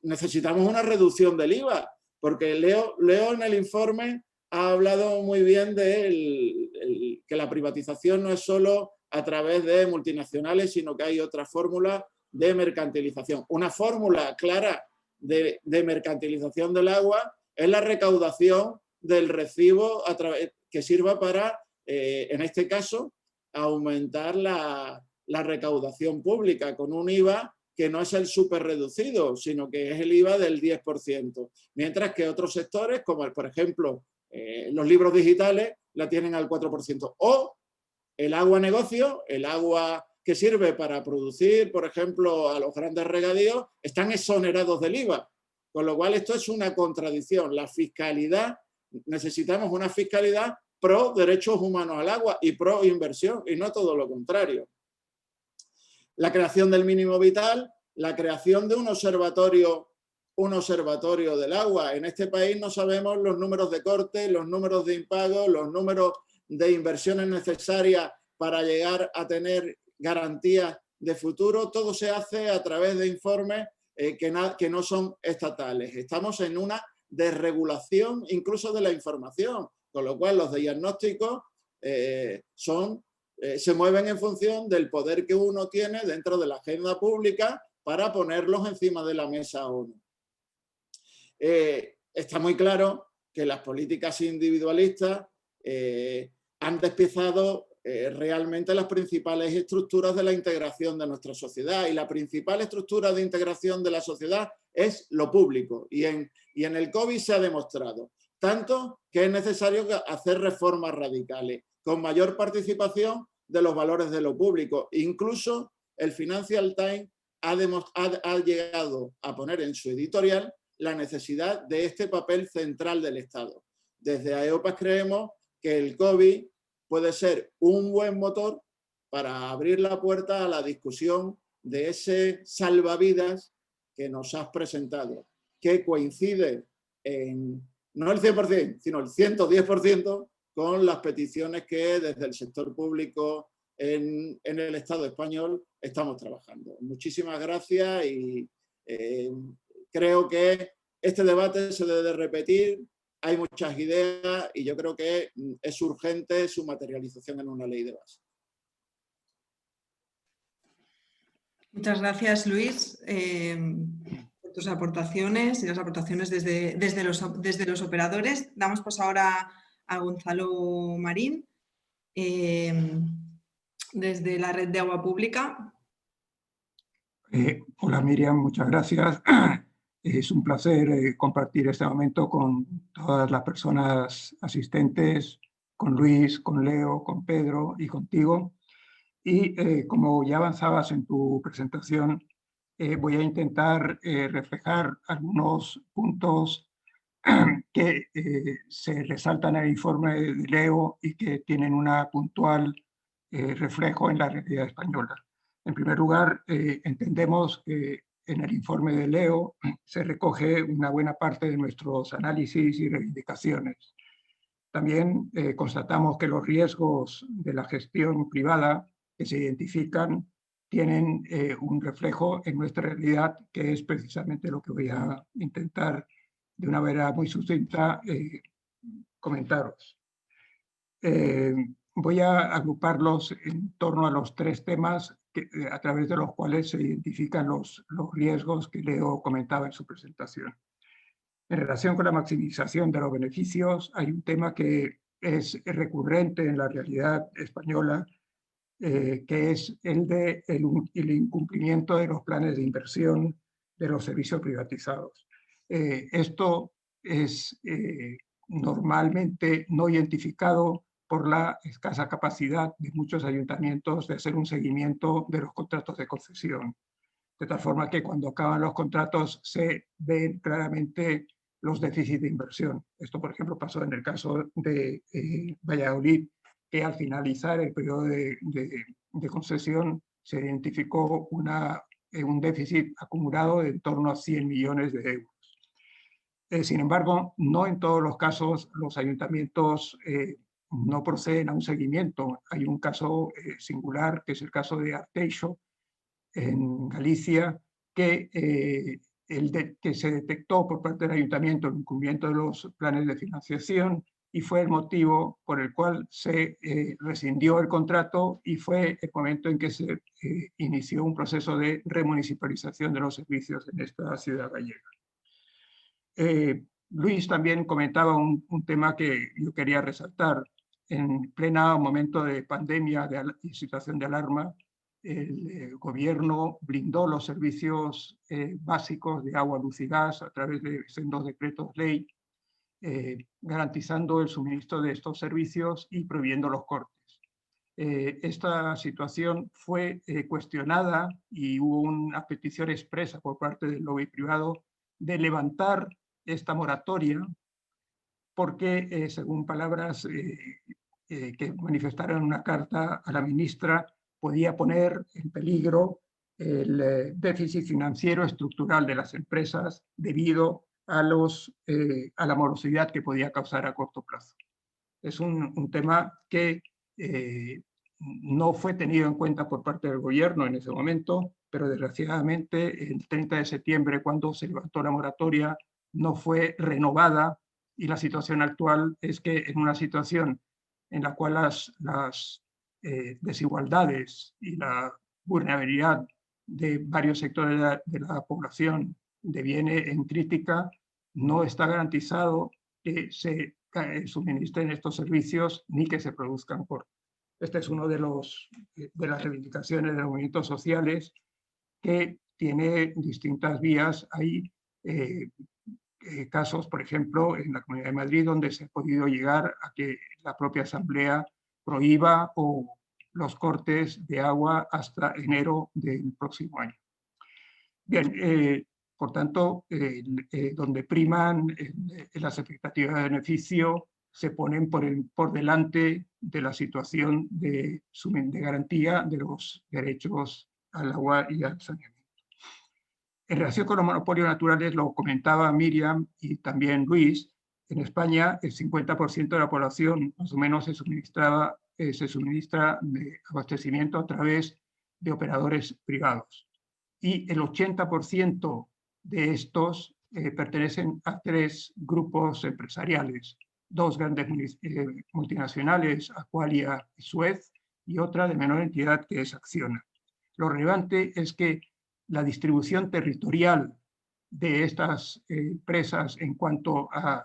Necesitamos una reducción del IVA, porque Leo en el informe ha hablado muy bien de que la privatización no es solo a través de multinacionales, sino que hay otra fórmula de mercantilización. Una fórmula clara de mercantilización del agua es la recaudación del recibo que sirva para, en este caso, aumentar la recaudación pública con un IVA que no es el súper reducido, sino que es el IVA del 10%. Mientras que otros sectores, como por ejemplo los libros digitales, la tienen al 4%. O el agua negocio, el agua que sirve para producir, por ejemplo, a los grandes regadíos, están exonerados del IVA. Con lo cual esto es una contradicción. La fiscalidad, necesitamos una fiscalidad pro derechos humanos al agua y pro inversión, y no todo lo contrario. La creación del mínimo vital, la creación de un observatorio del agua. En este país no sabemos los números de corte, los números de impago, los números de inversiones necesarias para llegar a tener garantías de futuro. Todo se hace a través de informes que no son estatales. Estamos en una desregulación incluso de la información, con lo cual los diagnósticos se mueven en función del poder que uno tiene dentro de la agenda pública para ponerlos encima de la mesa o no. Está muy claro que las políticas individualistas han despiezado realmente las principales estructuras de la integración de nuestra sociedad, y la principal estructura de integración de la sociedad es lo público, y en el COVID se ha demostrado tanto que es necesario hacer reformas radicales con mayor participación de los valores de lo público. Incluso el Financial Times ha llegado a poner en su editorial la necesidad de este papel central del Estado. Desde AEOPAS creemos que el COVID puede ser un buen motor para abrir la puerta a la discusión de ese salvavidas que nos has presentado, que coincide en no el 100%, sino el 110% con las peticiones que desde el sector público en el Estado español estamos trabajando. Muchísimas gracias y creo que este debate se debe repetir. Hay muchas ideas y yo creo que es urgente su materialización en una ley de base. Muchas gracias, Luis, por tus aportaciones y las aportaciones desde los operadores. Damos paso ahora a Gonzalo Marín, desde la Red de Agua Pública. Hola Miriam, muchas gracias. Es un placer compartir este momento con todas las personas asistentes, con Luis, con Leo, con Pedro y contigo. Y como ya avanzabas en tu presentación, voy a intentar reflejar algunos puntos que se resaltan en el informe de Leo y que tienen una puntual reflejo en la realidad española. En primer lugar, entendemos que en el informe de Leo se recoge una buena parte de nuestros análisis y reivindicaciones. También constatamos que los riesgos de la gestión privada que se identifican tienen un reflejo en nuestra realidad, que es precisamente lo que voy a intentar de una manera muy sucinta comentaros. Voy a agruparlos en torno a los tres temas a través de los cuales se identifican los riesgos que Leo comentaba en su presentación. En relación con la maximización de los beneficios, hay un tema que es recurrente en la realidad española, que es el incumplimiento de los planes de inversión de los servicios privatizados. Esto es normalmente no identificado por la escasa capacidad de muchos ayuntamientos de hacer un seguimiento de los contratos de concesión. De tal forma que cuando acaban los contratos se ven claramente los déficits de inversión. Esto, por ejemplo, pasó en el caso de Valladolid, que al finalizar el periodo de concesión se identificó un déficit acumulado de en torno a 100 millones de euros. Sin embargo, no en todos los casos los ayuntamientos no proceden a un seguimiento. Hay un caso singular, que es el caso de Arteixo, en Galicia, que se detectó por parte del ayuntamiento el incumplimiento de los planes de financiación y fue el motivo por el cual se rescindió el contrato y fue el momento en que se inició un proceso de remunicipalización de los servicios en esta ciudad gallega. Luis también comentaba un tema que yo quería resaltar. En pleno momento de pandemia y situación de alarma, el gobierno blindó los servicios básicos de agua, luz y gas a través de sendos decretos ley, garantizando el suministro de estos servicios y prohibiendo los cortes. Esta situación fue cuestionada y hubo una petición expresa por parte del lobby privado de levantar esta moratoria porque, según palabras que manifestaron en una carta a la ministra, podía poner en peligro el déficit financiero estructural de las empresas debido a la morosidad que podía causar a corto plazo. Es un tema que no fue tenido en cuenta por parte del gobierno en ese momento, pero desgraciadamente el 30 de septiembre, cuando se levantó la moratoria, no fue renovada y la situación actual es que en una situación en la cual las desigualdades y la vulnerabilidad de varios sectores de la población deviene en crítica, no está garantizado que se suministren estos servicios ni que se produzcan cortes. Este es uno de las reivindicaciones de los movimientos sociales que tiene distintas vías. Hay casos, por ejemplo, en la Comunidad de Madrid, donde se ha podido llegar a que la propia Asamblea prohíba los cortes de agua hasta enero del próximo año. Bien, por tanto, donde priman las expectativas de beneficio, se ponen por delante de la situación de garantía de los derechos al agua y al saneamiento. En relación con los monopolios naturales, lo comentaba Miriam y también Luis, en España el 50% de la población más o menos se suministra de abastecimiento a través de operadores privados. Y el 80% de estos pertenecen a tres grupos empresariales, dos grandes multinacionales, Aqualia y Suez, y otra de menor entidad que es Acciona. Lo relevante es que la distribución territorial de estas empresas en cuanto a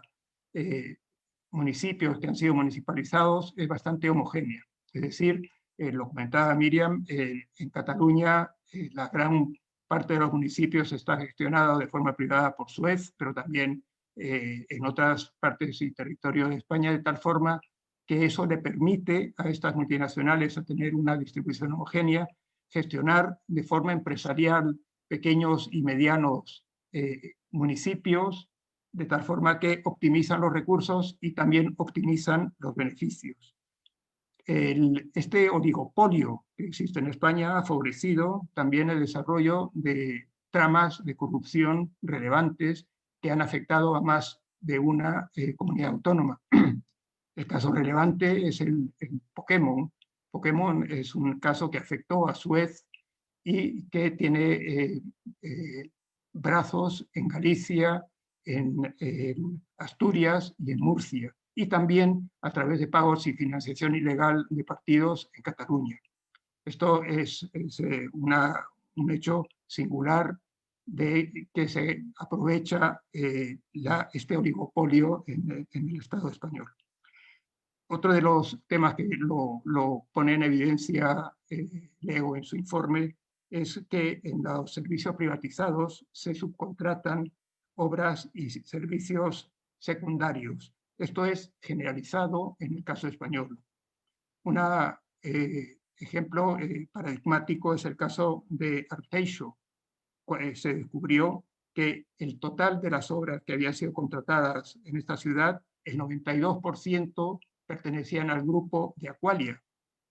municipios que han sido municipalizados es bastante homogénea. Es decir, lo comentaba Miriam, en Cataluña la gran parte de los municipios está gestionada de forma privada por Suez, pero también en otras partes y territorios de España, de tal forma que eso le permite a estas multinacionales a tener una distribución homogénea, gestionar de forma empresarial pequeños y medianos municipios, de tal forma que optimizan los recursos y también optimizan los beneficios. Este oligopolio que existe en España ha favorecido también el desarrollo de tramas de corrupción relevantes que han afectado a más de una comunidad autónoma. El caso relevante es el Pokémon. Pokémon es un caso que afectó a Suez y que tiene brazos en Galicia, en Asturias y en Murcia. y también a través de pagos y financiación ilegal de partidos en Cataluña. Esto es un hecho singular de que se aprovecha este oligopolio en el Estado español. Otro de los temas que lo pone en evidencia Leo en su informe es que en los servicios privatizados se subcontratan obras y servicios secundarios. Esto es generalizado en el caso español. Un ejemplo paradigmático es el caso de Arteixo. Se descubrió que el total de las obras que habían sido contratadas en esta ciudad, el 92% pertenecían al grupo de Aqualia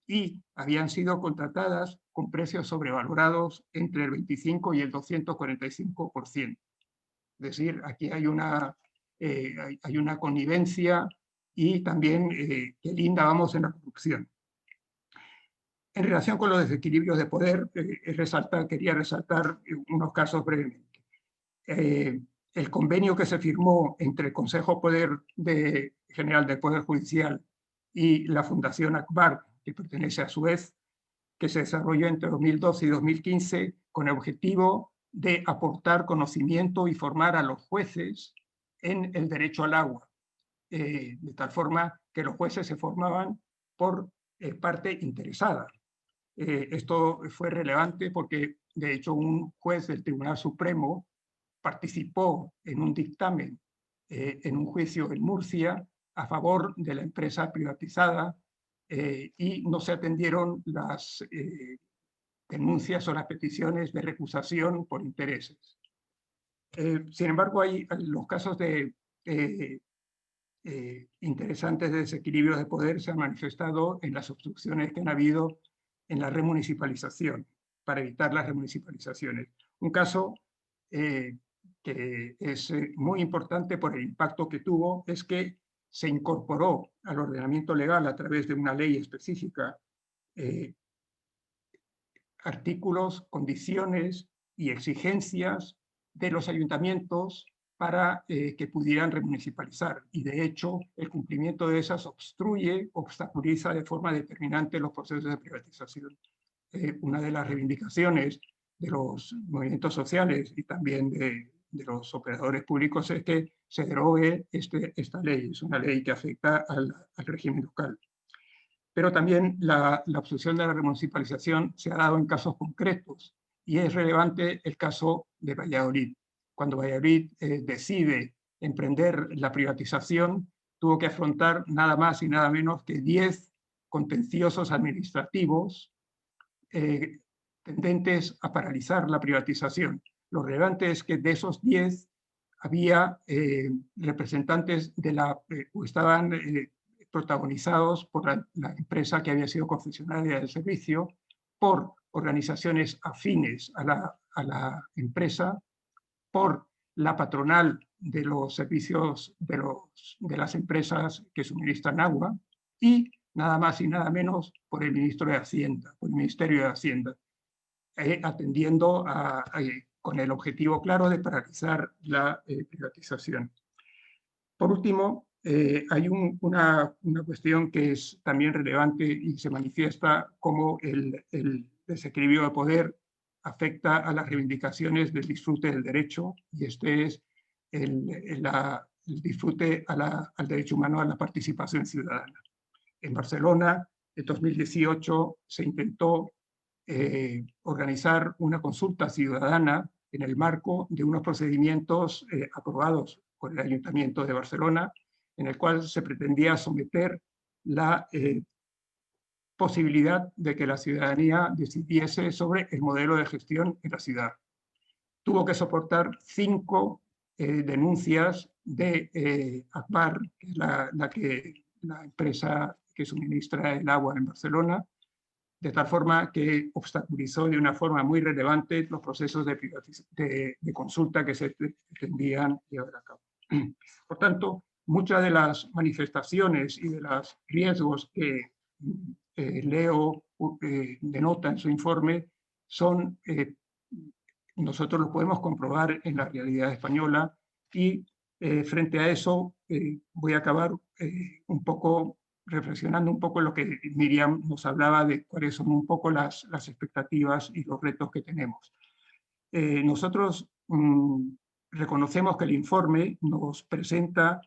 y habían sido contratadas con precios sobrevalorados entre el 25 y el 245%. Es decir, aquí hay una connivencia y también qué linda vamos en la corrupción. En relación con los desequilibrios de poder, quería resaltar unos casos brevemente. El convenio que se firmó entre el Consejo General del Poder Judicial y la Fundación Akbar, que pertenece a Suez, que se desarrolló entre 2012 y 2015 con el objetivo de aportar conocimiento y formar a los jueces en el derecho al agua, de tal forma que los jueces se formaban por parte interesada. Esto fue relevante porque, de hecho, un juez del Tribunal Supremo participó en un dictamen, en un juicio en Murcia, a favor de la empresa privatizada y no se atendieron las denuncias o las peticiones de recusación por intereses. Sin embargo, hay los casos interesantes de desequilibrio de poder se han manifestado en las obstrucciones que han habido en la remunicipalización, para evitar las remunicipalizaciones. Un caso que es muy importante por el impacto que tuvo es que se incorporó al ordenamiento legal a través de una ley específica artículos, condiciones y exigencias de los ayuntamientos para que pudieran remunicipalizar. Y de hecho, el cumplimiento de esas obstaculiza de forma determinante los procesos de privatización. Una de las reivindicaciones de los movimientos sociales y también de los operadores públicos es que se derogue esta ley. Es una ley que afecta al régimen local. Pero también la obstrucción de la remunicipalización se ha dado en casos concretos y es relevante el caso de Valladolid. Cuando Valladolid decide emprender la privatización, tuvo que afrontar nada más y nada menos que 10 contenciosos administrativos tendentes a paralizar la privatización. Lo relevante es que de esos 10 había representantes de o estaban protagonizados por la empresa que había sido concesionaria del servicio, por organizaciones afines a la empresa, por la patronal de los servicios de las empresas que suministran agua y nada más y nada menos por el ministro de Hacienda, por el Ministerio de Hacienda, atendiendo con el objetivo claro de paralizar la privatización. Por último, hay una cuestión que es también relevante y se manifiesta como el desequilibrio de poder afecta a las reivindicaciones del disfrute del derecho, y este es el disfrute al derecho humano a la participación ciudadana. En Barcelona, en 2018, se intentó organizar una consulta ciudadana en el marco de unos procedimientos aprobados por el Ayuntamiento de Barcelona, en el cual se pretendía someter la posibilidad de que la ciudadanía decidiese sobre el modelo de gestión en la ciudad. Tuvo que soportar 5 denuncias de Akbar, que es la empresa que suministra el agua en Barcelona, de tal forma que obstaculizó de una forma muy relevante los procesos de consulta que se pretendían llevar a cabo. Por tanto, muchas de las manifestaciones y de los riesgos que Leo denota en su informe son, nosotros lo podemos comprobar en la realidad española, y frente a eso voy a acabar un poco reflexionando un poco en lo que Miriam nos hablaba de cuáles son un poco las expectativas y los retos que tenemos. Nosotros reconocemos que el informe nos presenta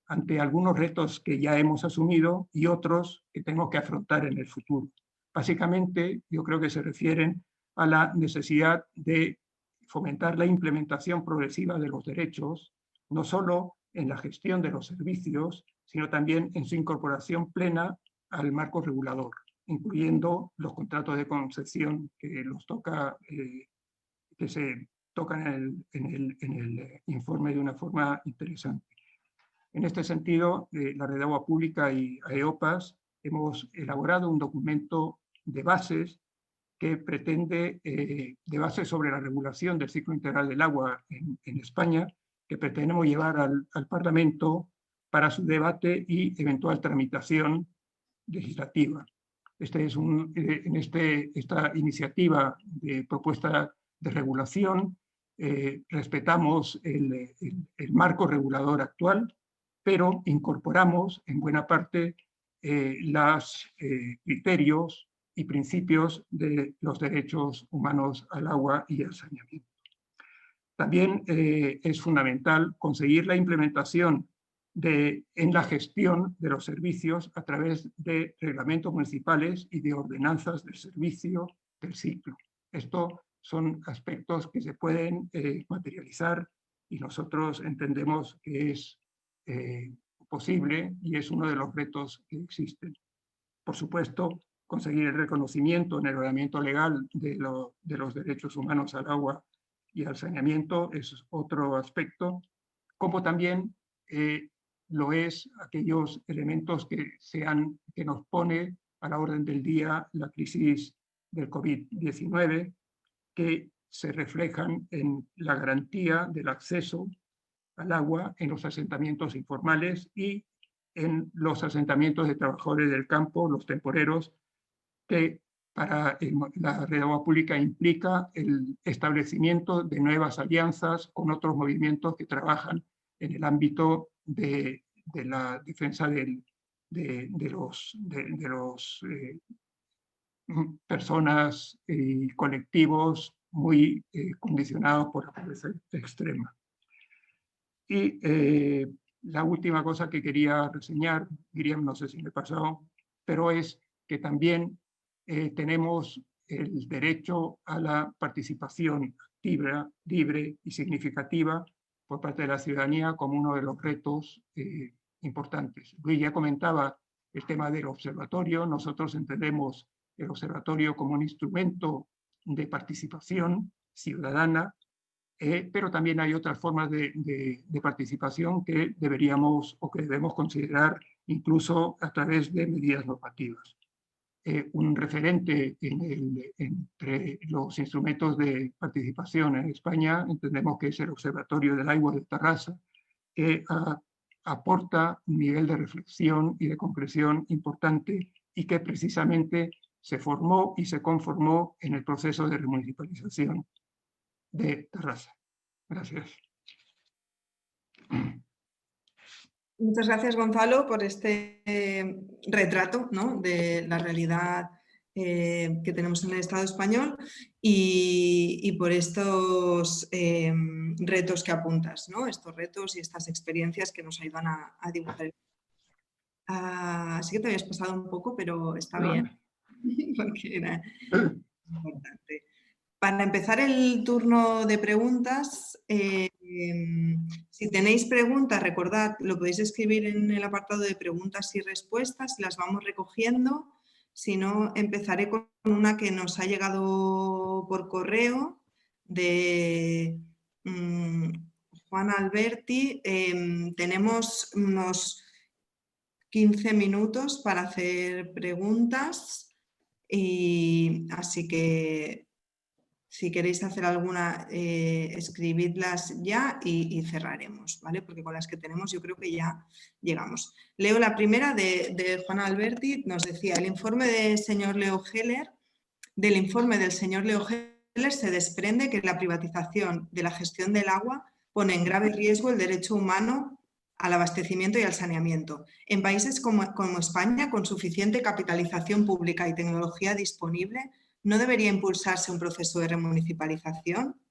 ante algunos retos que ya hemos asumido y otros que tenemos que afrontar en el futuro. Básicamente, yo creo que se refieren a la necesidad de fomentar la implementación progresiva de los derechos, no solo en la gestión de los servicios, sino también en su incorporación plena al marco regulador, incluyendo los contratos de concesión que los toca, que se tocan en el informe de una forma interesante. En este sentido, la Red de Agua Pública y AEOPAS hemos elaborado un documento de bases que pretende, de bases sobre la regulación del ciclo integral del agua en España, que pretendemos llevar al Parlamento para su debate y eventual tramitación legislativa. Esta iniciativa de propuesta de regulación, respetamos el marco regulador actual, pero incorporamos en buena parte los criterios y principios de los derechos humanos al agua y al saneamiento. También es fundamental conseguir la implementación en la gestión de los servicios a través de reglamentos municipales y de ordenanzas del servicio del ciclo. Estos son aspectos que se pueden materializar y nosotros entendemos que es posible y es uno de los retos que existen. Por supuesto, conseguir el reconocimiento en el ordenamiento legal de los derechos humanos al agua y al saneamiento es otro aspecto, como también lo es aquellos elementos que nos pone a la orden del día la crisis del COVID-19, que se reflejan en la garantía del acceso al agua en los asentamientos informales y en los asentamientos de trabajadores del campo, los temporeros, que para la Red de Agua Pública implica el establecimiento de nuevas alianzas con otros movimientos que trabajan en el ámbito de la defensa de los personas y colectivos muy condicionados por la pobreza extrema. Y la última cosa que quería reseñar, Miriam, no sé si me he pasado, pero es que también tenemos el derecho a la participación activa, libre y significativa por parte de la ciudadanía como uno de los retos importantes. Luis ya comentaba el tema del observatorio. Nosotros entendemos el observatorio como un instrumento de participación ciudadana, pero también hay otras formas de participación que deberíamos o que debemos considerar incluso a través de medidas normativas. Un referente entre los instrumentos de participación en España entendemos que es el Observatorio del Agua de Tarrasa, que aporta un nivel de reflexión y de concreción importante y que precisamente se formó y se conformó en el proceso de remunicipalización de Tarrasa. Gracias. Muchas gracias, Gonzalo, por este retrato, ¿no?, de la realidad que tenemos en el Estado español y por estos retos que apuntas, ¿no?, estos retos y estas experiencias que nos ayudan a dibujar. Así que te habías pasado un poco, pero está bien, porque era importante. Para empezar el turno de preguntas, si tenéis preguntas, recordad, lo podéis escribir en el apartado de preguntas y respuestas, las vamos recogiendo. Si no, empezaré con una que nos ha llegado por correo de Juan Alberti. Tenemos unos 15 minutos para hacer preguntas, y así que si queréis hacer alguna, escribidlas ya y cerraremos, ¿vale? Porque con las que tenemos yo creo que ya llegamos. Leo la primera de Juan Alberti. Nos decía, del informe del señor Leo Heller se desprende que la privatización de la gestión del agua pone en grave riesgo el derecho humano al abastecimiento y al saneamiento. En países como España, con suficiente capitalización pública y tecnología disponible, ¿no debería impulsarse un proceso de remunicipalización?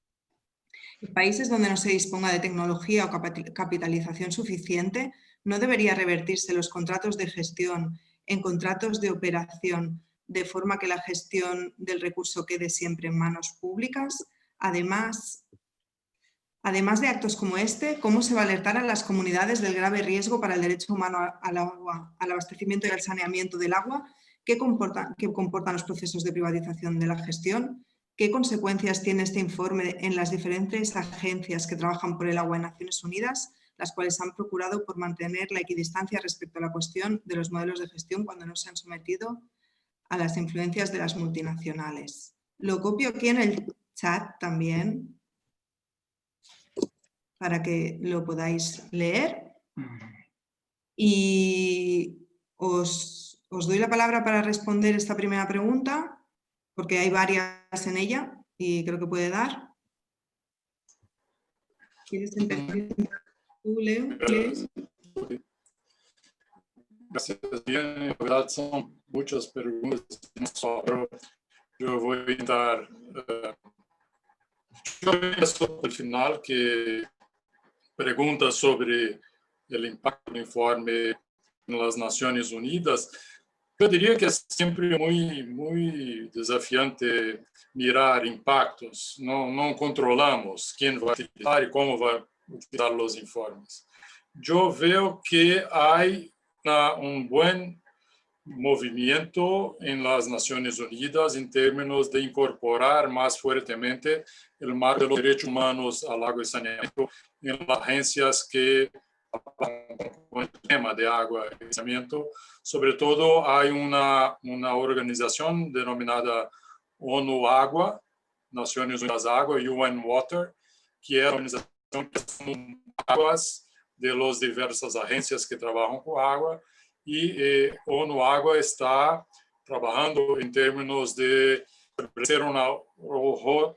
En países donde no se disponga de tecnología o capitalización suficiente, ¿no debería revertirse los contratos de gestión en contratos de operación de forma que la gestión del recurso quede siempre en manos públicas? Además de actos como este, ¿cómo se va a alertar a las comunidades del grave riesgo para el derecho humano al agua, al abastecimiento y al saneamiento del agua? ¿Qué comportan los procesos de privatización de la gestión? ¿Qué consecuencias tiene este informe en las diferentes agencias que trabajan por el agua en Naciones Unidas, las cuales han procurado por mantener la equidistancia respecto a la cuestión de los modelos de gestión cuando no se han sometido a las influencias de las multinacionales? Lo copio aquí en el chat también, para que lo podáis leer. Y os doy la palabra para responder esta primera pregunta, porque hay varias en ella y creo que puede dar. ¿Quieres empezar tú, Leo? Gracias. Bien, en verdad son muchas preguntas, pero yo voy a intentar. Yo empiezo al final, que pregunta sobre el impacto del informe en las Naciones Unidas. Yo diría que es siempre muy desafiante mirar impactos. No controlamos quién va a utilizar y cómo va a utilizar los informes. Yo veo que hay un buen movimiento en las Naciones Unidas en términos de incorporar más fuertemente el marco de los derechos humanos al agua y saneamiento en las agencias que con el tema de agua y saneamiento. Sobre todo hay una organización denominada ONU Agua, Naciones Unidas Agua, UN Water, que es la organización que son aguas de las diversas agencias que trabajan con agua, y ONU Agua está trabajando en términos de establecer una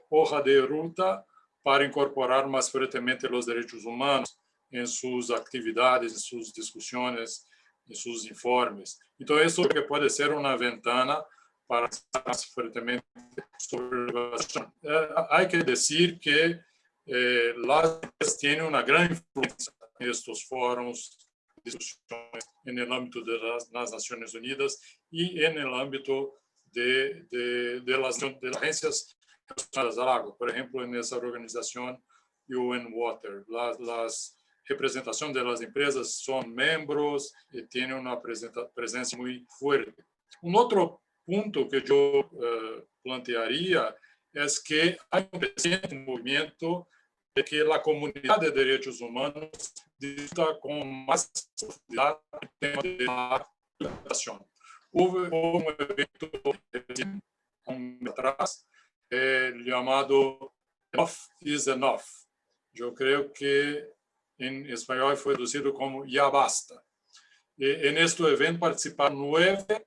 hoja de ruta para incorporar más fuertemente los derechos humanos en sus actividades, en sus discusiones, en sus informes. Entonces, eso que puede ser una ventana para estar más fuertemente sobre la educación. Hay que decir que las tienen una gran influencia en estos foros, discusiones en el ámbito de las Naciones Unidas y en el ámbito de las agencias relacionadas al agua. Por ejemplo, en esa organización UN Water, las representación de las empresas son miembros y tienen una presencia muy fuerte. Un otro punto que yo plantearía es que hay un creciente movimiento de que la comunidad de derechos humanos discuta con más profundidad el tema de la educación. Hubo un evento un mes atrás llamado Enough is Enough. Yo creo que en español fue traducido como Ya Basta. En este evento participaron 9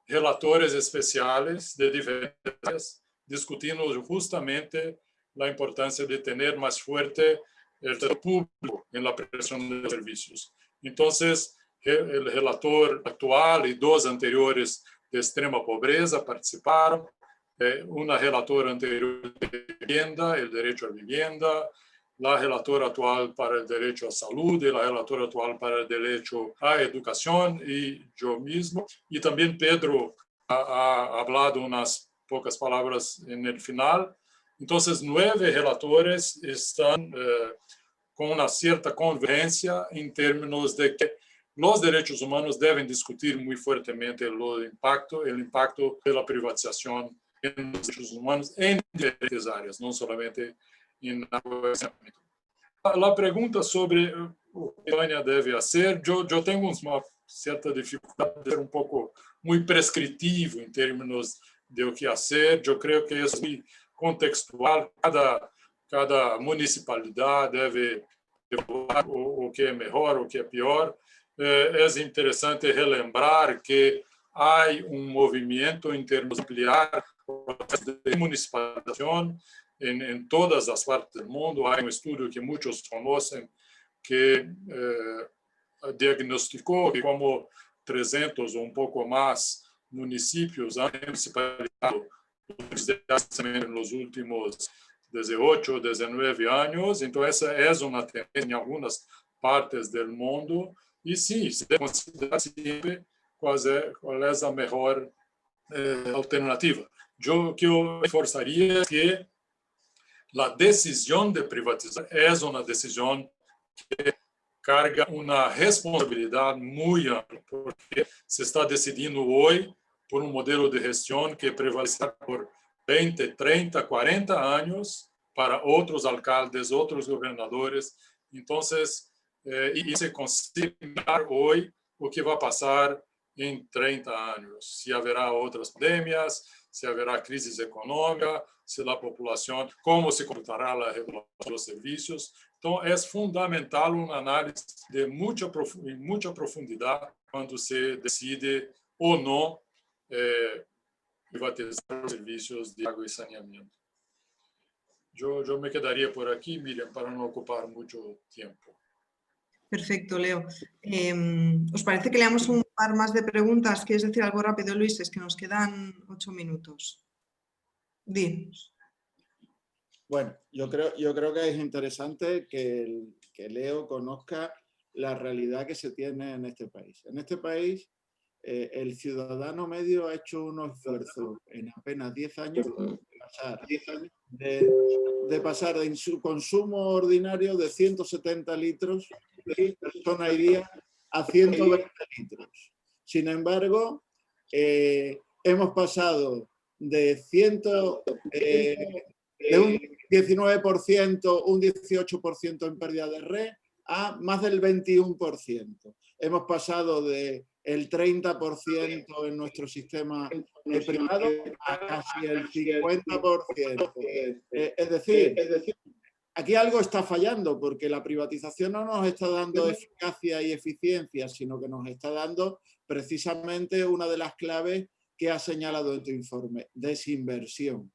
relatores especiales de diferentes áreas, discutiendo justamente la importancia de tener más fuerte el público en la prestación de servicios. Entonces, el relator actual y 2 anteriores de extrema pobreza participaron, una relatora anterior de vivienda, el derecho a vivienda, la relatora actual para el derecho a salud y la relatora actual para el derecho a educación, y yo mismo. Y también Pedro ha hablado unas pocas palabras en el final. Entonces, 9 relatores están con una cierta convergencia en términos de que los derechos humanos deben discutir muy fuertemente el impacto de la privatización en los derechos humanos en diferentes áreas, no solamente en agua y saneamiento. La pregunta sobre o que España debe hacer, yo tengo una cierta dificultad de ser un poco muy prescriptivo en términos de lo que hacer. Yo creo que es muy contextual. Cada municipalidad debe evaluar o que es mejor o que es peor. Es interesante relembrar que hay un movimiento en términos de ampliar de municipalización en todas las partes del mundo. Hay un estudio que muchos conocen que diagnosticó que como 300 o un poco más municipios han municipalizado en los últimos 18, 19 años. Entonces, esa es una tendencia en algunas partes del mundo. Y sí, se debe considerar siempre cuál es la mejor alternativa. Yo reforzaría que la decisión de privatizar es una decisión que carga una responsabilidad muy amplia, porque se está decidiendo hoy por un modelo de gestión que prevalecerá por 20, 30, 40 años para otros alcaldes, otros gobernadores. Entonces, y se consigue mirar hoy o que va a pasar en 30 años. Si habrá otras pandemias, si habrá crisis económica, si la población, cómo se comportará la regulación de los servicios. Entonces, es fundamental un análisis de mucha profundidad cuando se decide o no privatizar los servicios de agua y saneamiento. Yo me quedaría por aquí, Miriam, para no ocupar mucho tiempo. Perfecto, Leo. ¿Os parece que leamos un par más de preguntas? ¿Quieres decir algo rápido, Luis? Es que nos quedan 8 minutos. Dinos. Bueno, yo creo que es interesante que Leo conozca la realidad que se tiene en este país. En este país, el ciudadano medio ha hecho un esfuerzo en apenas 10 años de pasar de su consumo ordinario de 170 litros de persona y día a 120 litros. Sin embargo, hemos pasado de un 19%, un 18% en pérdida de red a más del 21%. Hemos pasado del 30% en nuestro sistema privado a casi el 50%. Es decir, aquí algo está fallando porque la privatización no nos está dando eficacia y eficiencia, sino que nos está dando precisamente una de las claves que ha señalado en tu informe, desinversión.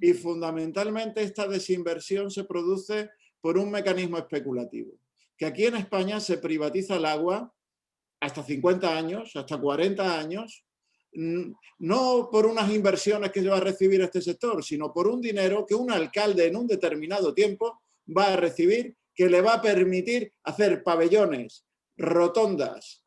Y fundamentalmente esta desinversión se produce por un mecanismo especulativo. Que aquí en España se privatiza el agua hasta 50 años, hasta 40 años, no por unas inversiones que va a recibir este sector, sino por un dinero que un alcalde en un determinado tiempo va a recibir, que le va a permitir hacer pabellones, rotondas,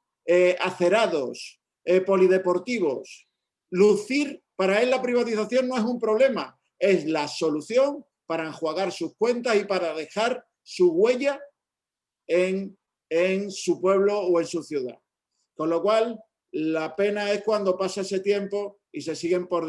acerados, polideportivos. Lucir, para él la privatización no es un problema, es la solución para enjuagar sus cuentas y para dejar su huella en su pueblo o en su ciudad. Con lo cual, la pena es cuando pasa ese tiempo y se siguen por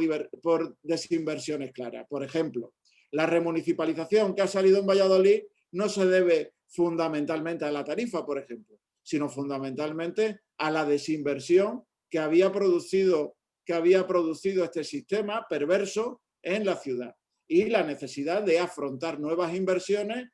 desinversiones claras. Por ejemplo, la remunicipalización que ha salido en Valladolid no se debe fundamentalmente a la tarifa, por ejemplo, sino fundamentalmente a la desinversión que había producido este sistema perverso en la ciudad y la necesidad de afrontar nuevas inversiones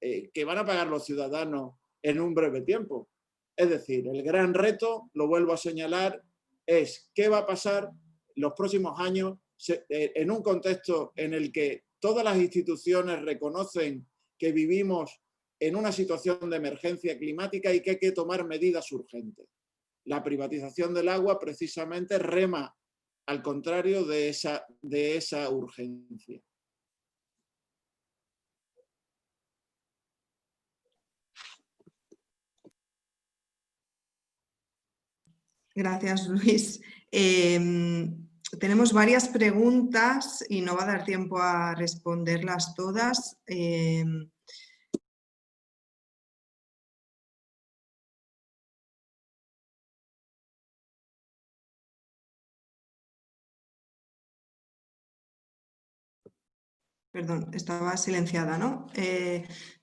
que van a pagar los ciudadanos en un breve tiempo. Es decir, el gran reto, lo vuelvo a señalar, es qué va a pasar los próximos años en un contexto en el que todas las instituciones reconocen que vivimos en una situación de emergencia climática y que hay que tomar medidas urgentes. La privatización del agua precisamente rema al contrario de esa urgencia. Gracias, Luis. Tenemos varias preguntas y no va a dar tiempo a responderlas todas. Perdón, estaba silenciada, ¿no?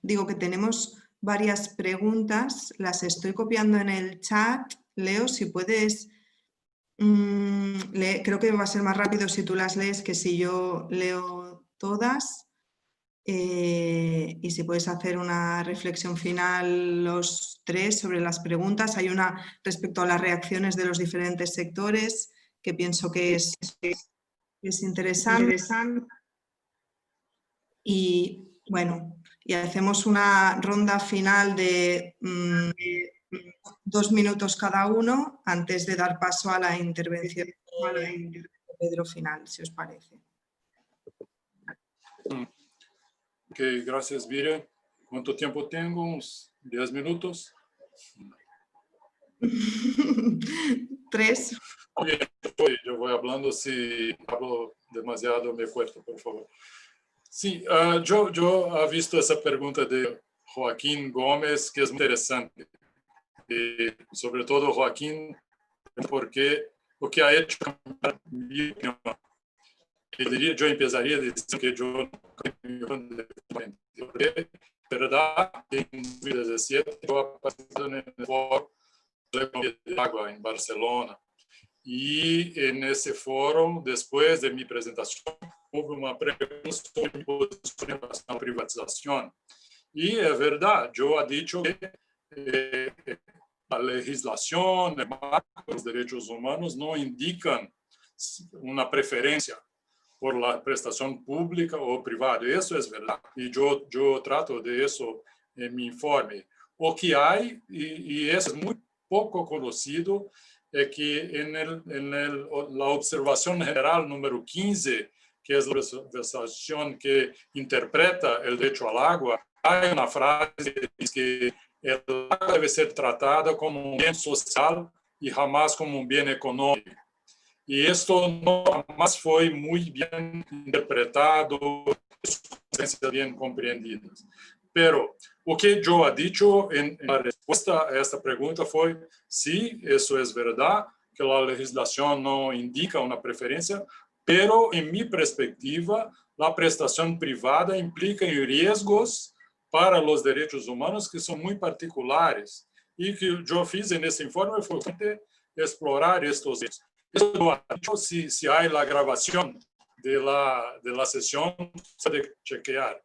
Digo que tenemos varias preguntas, las estoy copiando en el chat. Leo, si puedes, creo que va a ser más rápido si tú las lees que si yo leo todas. Y si puedes hacer una reflexión final los tres sobre las preguntas. Hay una respecto a las reacciones de los diferentes sectores que pienso que es interesante. Y bueno, y hacemos una ronda final de 2 minutos cada uno antes de dar paso a la intervención de Pedro final, si os parece. Ok, gracias, Miriam. ¿Cuánto tiempo tengo? ¿Uns 10 minutos? 3. Bien, yo voy hablando. Si hablo demasiado, me corto, por favor. Sí, yo he visto esa pregunta de Joaquín Gómez, que es muy interesante. Sobre todo Joaquín, porque lo que ha hecho cambiar mi opinión. Yo empezaría diciendo que yo porque, verdad, en 2017 yo aparecí en el foro de agua en Barcelona. Y en ese foro, después de mi presentación, hubo una pregunta sobre mi posición en relación a la privatización. Y es verdad, yo he dicho que la legislación, el marco de los derechos humanos no indican una preferencia por la prestación pública o privada. Eso es verdad. Y yo trato de eso en mi informe. O que hay, y eso es muy poco conocido, es que en la observación general número 15, que es la observación que interpreta el derecho al agua, hay una frase que dice que el agua debe ser tratada como un bien social y jamás como un bien económico. Y esto no jamás fue muy bien interpretado, bien comprendido. Pero lo que yo he dicho en la respuesta a esta pregunta fue, sí, eso es verdad, que la legislación no indica una preferencia, pero en mi perspectiva, la prestación privada implica riesgos para los derechos humanos que son muy particulares. Y que yo hice en ese informe fue explorar estos riesgos. Si hay la grabación de la sesión, se puede chequear.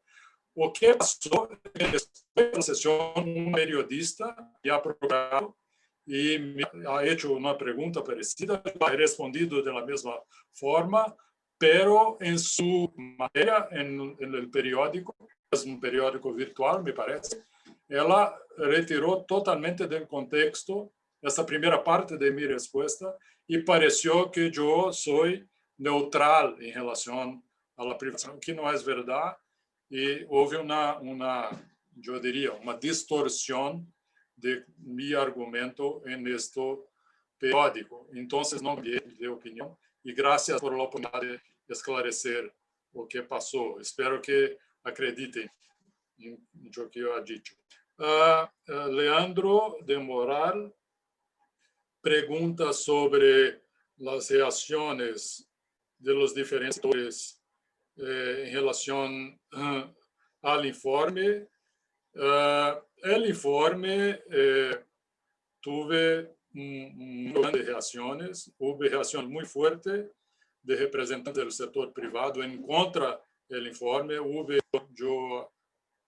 O que pasó después de la sesión, un periodista ya ha procurado y me ha hecho una pregunta parecida, he respondido de la misma forma, pero en su materia, en el periódico, es un periódico virtual, me parece, ella retiró totalmente del contexto esta primera parte de mi respuesta y pareció que yo soy neutral en relación a la privatización, que no es verdad. Y hubo yo diría, una distorsión de mi argumento en este periódico. Entonces, no cambié de opinión. Y gracias por la oportunidad de esclarecer lo que pasó. Espero que acrediten en lo que yo he dicho. Leandro de Moral pregunta sobre las reacciones de los diferentes actores en relación al informe. El informe tuve grandes reacciones, hubo reacciones muy fuertes de representantes del sector privado en contra del informe. Yo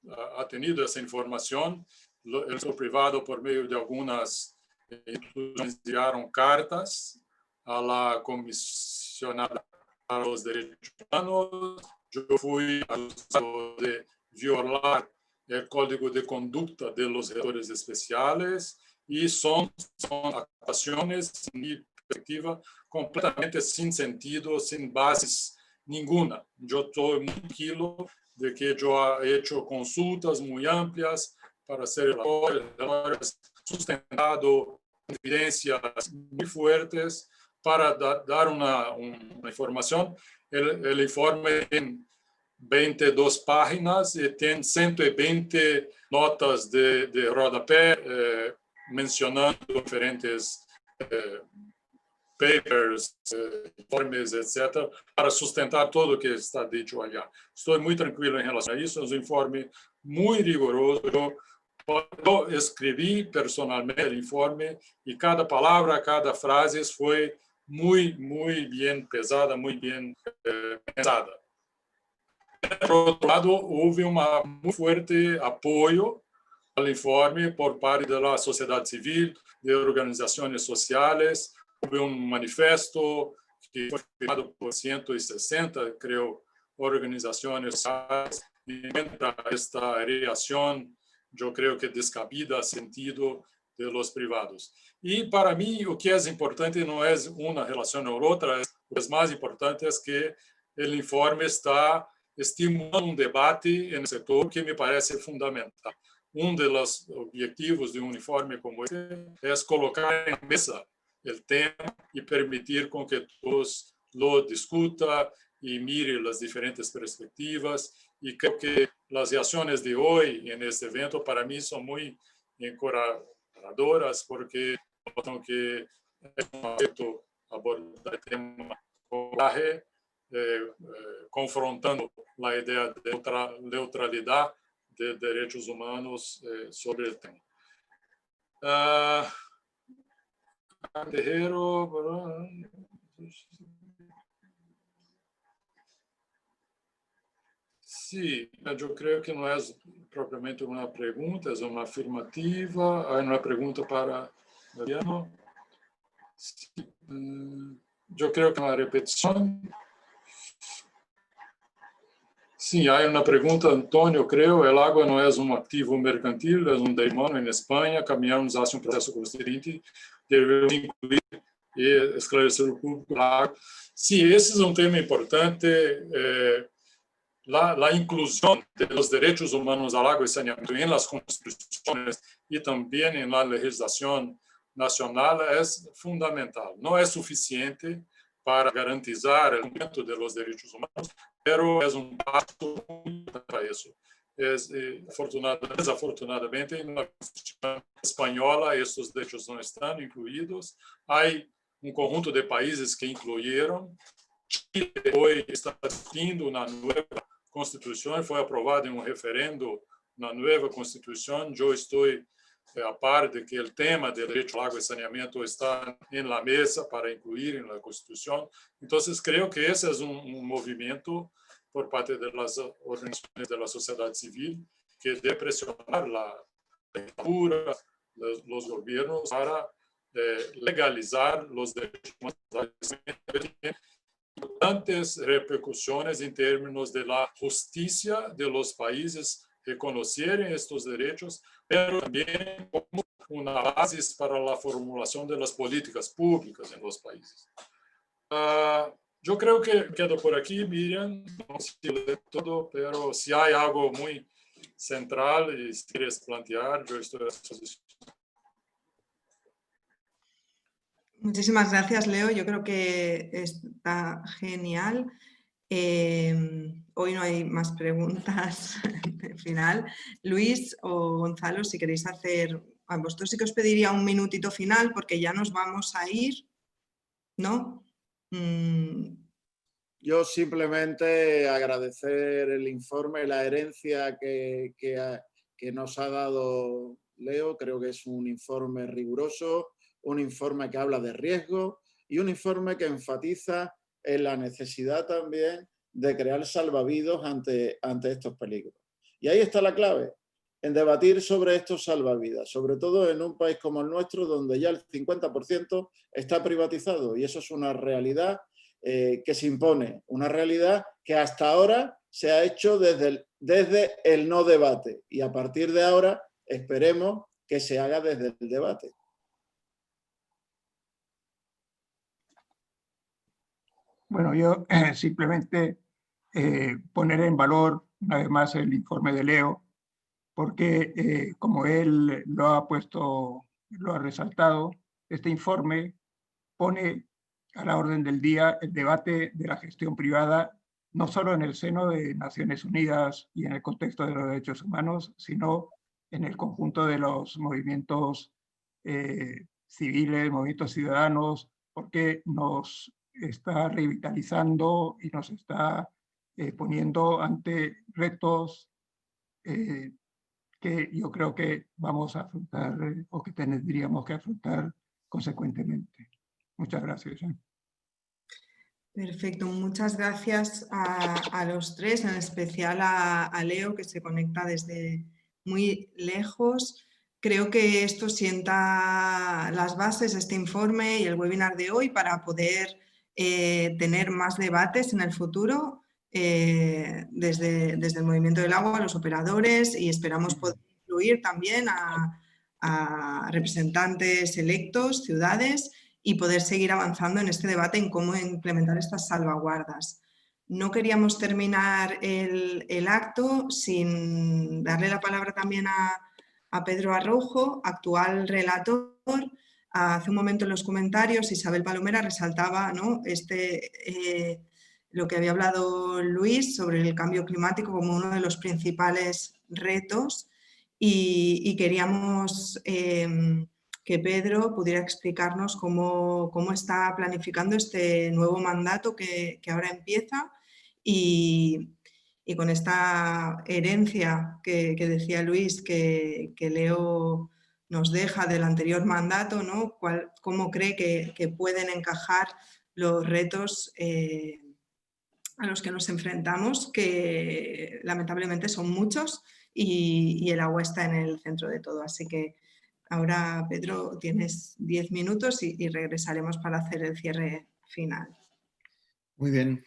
he tenido esa información. El sector privado, por medio de algunas instituciones, enviaron cartas a la comisionada para los derechos humanos. Yo fui acusado de violar el código de conducta de los rectores especiales y son acusaciones, en mi perspectiva, completamente sin sentido, sin bases ninguna. Yo estoy muy tranquilo de que yo he hecho consultas muy amplias para hacer relatorios sustentado evidencias muy fuertes para dar una información. El informe tiene 22 páginas y tiene 120 notas de rodapé mencionando diferentes papers, informes, etcétera, para sustentar todo lo que está dicho allá. Estoy muy tranquilo en relación a eso. Es un informe muy riguroso. Yo escribí personalmente el informe y cada palabra, cada frase fue muy bien pesada, muy bien pensada. Por otro lado, hubo un muy fuerte apoyo al informe por parte de la sociedad civil, de organizaciones sociales. Hubo un manifiesto que fue firmado por 160, creo, organizaciones sociales encuentra esta relación, yo creo que descabida sentido de los privados. Y para mí, lo que es importante no es una relación o otra, lo más importante es que el informe está estimulando un debate en el sector que me parece fundamental. Uno de los objetivos de un informe como este es colocar en la mesa el tema y permitir con que todos lo discutan y miren las diferentes perspectivas. Y creo que las reacciones de hoy en este evento para mí son muy encorajadoras porque notan que es un aspecto abordar el tema con coraje, confrontando la idea de neutralidad de derechos humanos sobre el tema. Terreiro, sí, yo creo que no es propiamente una pregunta, es una afirmativa. Hay una pregunta para Mariano. Sí, yo creo que una repetición. Sí, hay una pregunta, Antonio, creo, el agua no es un activo mercantil, es un derecho humano en España, caminamos hacia un proceso constituyente, debemos incluir y esclarecer el público. Sí, ese es un tema importante, la inclusión de los derechos humanos al agua y saneamiento en las constituciones y también en la legislación nacional es fundamental. No es suficiente para garantizar el cumplimiento de los derechos humanos, pero es un paso para eso. Desafortunadamente, en la Constitución española estos derechos no están incluidos. Hay un conjunto de países que incluyeron. Chile hoy está discutiendo una nueva Constitución, fue aprobada en un referendo una nueva Constitución. Yo estoy a par de que el tema del derecho al agua y saneamiento está en la mesa para incluir en la Constitución. Entonces, creo que ese es un movimiento por parte de las organizaciones de la sociedad civil que debe presionar la legislatura, los gobiernos para legalizar los derechos humanos. Importantes repercusiones en términos de la justicia de los países reconocer estos derechos, pero también como una base para la formulación de las políticas públicas en los países. Yo creo que quedo por aquí, Miriam, no sé si leo todo, pero si hay algo muy central y si quieres plantear, yo estoy a su disposición. Muchísimas gracias, Leo. Yo creo que está genial. Hoy no hay más preguntas al final. Luis o Gonzalo, si queréis hacer... A vosotros sí que os pediría un minutito final porque ya nos vamos a ir, ¿no? Yo simplemente agradecer el informe, la herencia que nos ha dado Leo. Creo que es un informe riguroso, un informe que habla de riesgo y un informe que enfatiza en la necesidad también de crear salvavidas ante estos peligros. Y ahí está la clave, en debatir sobre estos salvavidas, sobre todo en un país como el nuestro, donde ya el 50% está privatizado, y eso es una realidad que se impone, una realidad que hasta ahora se ha hecho desde el no debate, y a partir de ahora esperemos que se haga desde el debate. Bueno, yo simplemente poner en valor una vez más el informe de Leo, porque como él lo ha resaltado, este informe pone a la orden del día el debate de la gestión privada, no solo en el seno de Naciones Unidas y en el contexto de los derechos humanos, sino en el conjunto de los movimientos civiles, movimientos ciudadanos, porque nos está revitalizando y nos está poniendo ante retos que yo creo que vamos a afrontar o que tendríamos que afrontar consecuentemente. Muchas gracias. Perfecto, muchas gracias a los tres, en especial a Leo, que se conecta desde muy lejos. Creo que esto sienta las bases, este informe y el webinar de hoy, para poder tener más debates en el futuro desde el Movimiento del Agua, a los operadores, y esperamos poder incluir también a representantes electos, ciudades, y poder seguir avanzando en este debate en cómo implementar estas salvaguardas. No queríamos terminar el acto sin darle la palabra también a Pedro Arrojo, actual relator. Hace un momento en los comentarios Isabel Palomera resaltaba, ¿no?, lo que había hablado Luis sobre el cambio climático como uno de los principales retos, y queríamos que Pedro pudiera explicarnos cómo está planificando este nuevo mandato que ahora empieza, y con esta herencia que decía Luis, que Leo nos deja del anterior mandato, ¿no? ¿Cómo cree que pueden encajar los retos a los que nos enfrentamos, que lamentablemente son muchos, y el agua está en el centro de todo? Así que ahora, Pedro, tienes 10 minutos y regresaremos para hacer el cierre final. Muy bien.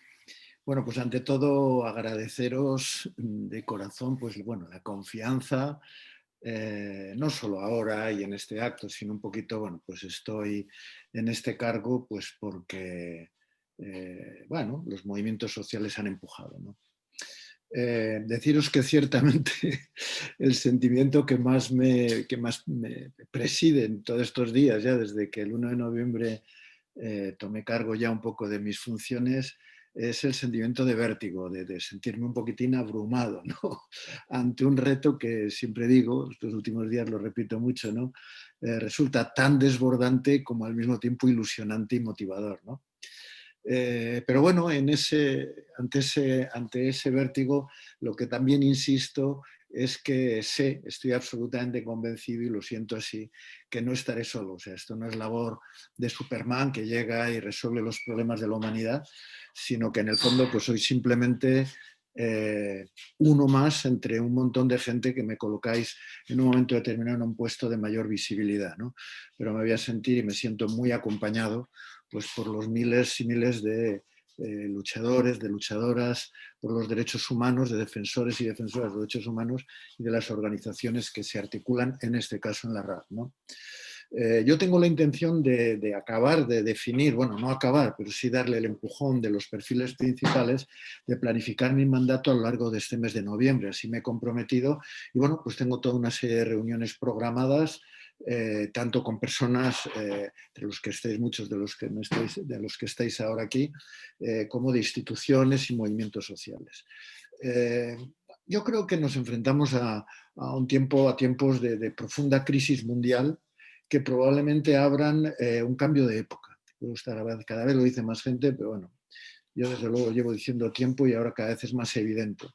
Bueno, pues ante todo agradeceros de corazón, pues bueno, la confianza, no solo ahora y en este acto, sino un poquito, bueno, pues estoy en este cargo pues porque, bueno, los movimientos sociales han empujado, ¿no? Deciros que ciertamente el sentimiento que más me preside en todos estos días, ya desde que el 1 de noviembre tomé cargo ya un poco de mis funciones, es el sentimiento de vértigo, de sentirme un poquitín abrumado, ¿no? Ante un reto que siempre digo, estos últimos días lo repito mucho, ¿no? Resulta tan desbordante como al mismo tiempo ilusionante y motivador, ¿no? Pero bueno, ante ese vértigo, lo que también insisto es que estoy absolutamente convencido, y lo siento así, que no estaré solo. O sea, esto no es labor de Superman que llega y resuelve los problemas de la humanidad, sino que en el fondo pues soy simplemente uno más entre un montón de gente que me colocáis en un momento determinado en un puesto de mayor visibilidad, ¿no? Pero me voy a sentir y me siento muy acompañado pues por los miles y miles de luchadores, de luchadoras por los derechos humanos, de defensores y defensoras de los derechos humanos, y de las organizaciones que se articulan, en este caso en la RAD, ¿no? Yo tengo la intención de acabar, de definir, bueno, no acabar, pero sí darle el empujón de los perfiles principales, de planificar mi mandato a lo largo de este mes de noviembre. Así me he comprometido, y bueno, pues tengo toda una serie de reuniones programadas, tanto con personas, de los que estáis, muchos de los que estáis ahora aquí, como de instituciones y movimientos sociales. Yo creo que nos enfrentamos a tiempos de profunda crisis mundial, que probablemente abran un cambio de época. Cada vez lo dice más gente, pero bueno, yo desde luego llevo diciendo tiempo y ahora cada vez es más evidente.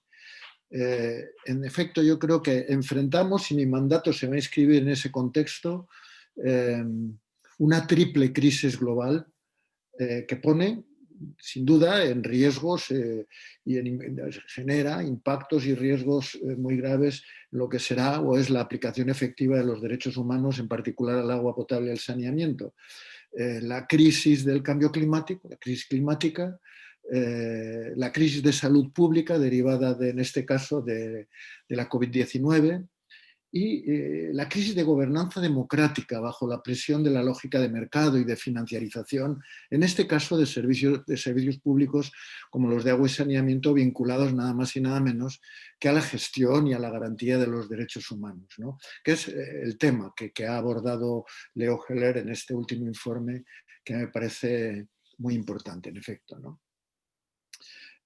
En efecto, yo creo que enfrentamos, y mi mandato se va a inscribir en ese contexto, una triple crisis global que pone, sin duda, en riesgos y genera impactos y riesgos muy graves en lo que será o es la aplicación efectiva de los derechos humanos, en particular al agua potable y al saneamiento. La crisis del cambio climático, la crisis climática, la crisis de salud pública derivada, en este caso, de la COVID-19, y la crisis de gobernanza democrática bajo la presión de la lógica de mercado y de financiarización, en este caso de servicios públicos como los de agua y saneamiento, vinculados nada más y nada menos que a la gestión y a la garantía de los derechos humanos, ¿no? Que es el tema que ha abordado Leo Heller en este último informe, que me parece muy importante, en efecto, ¿no?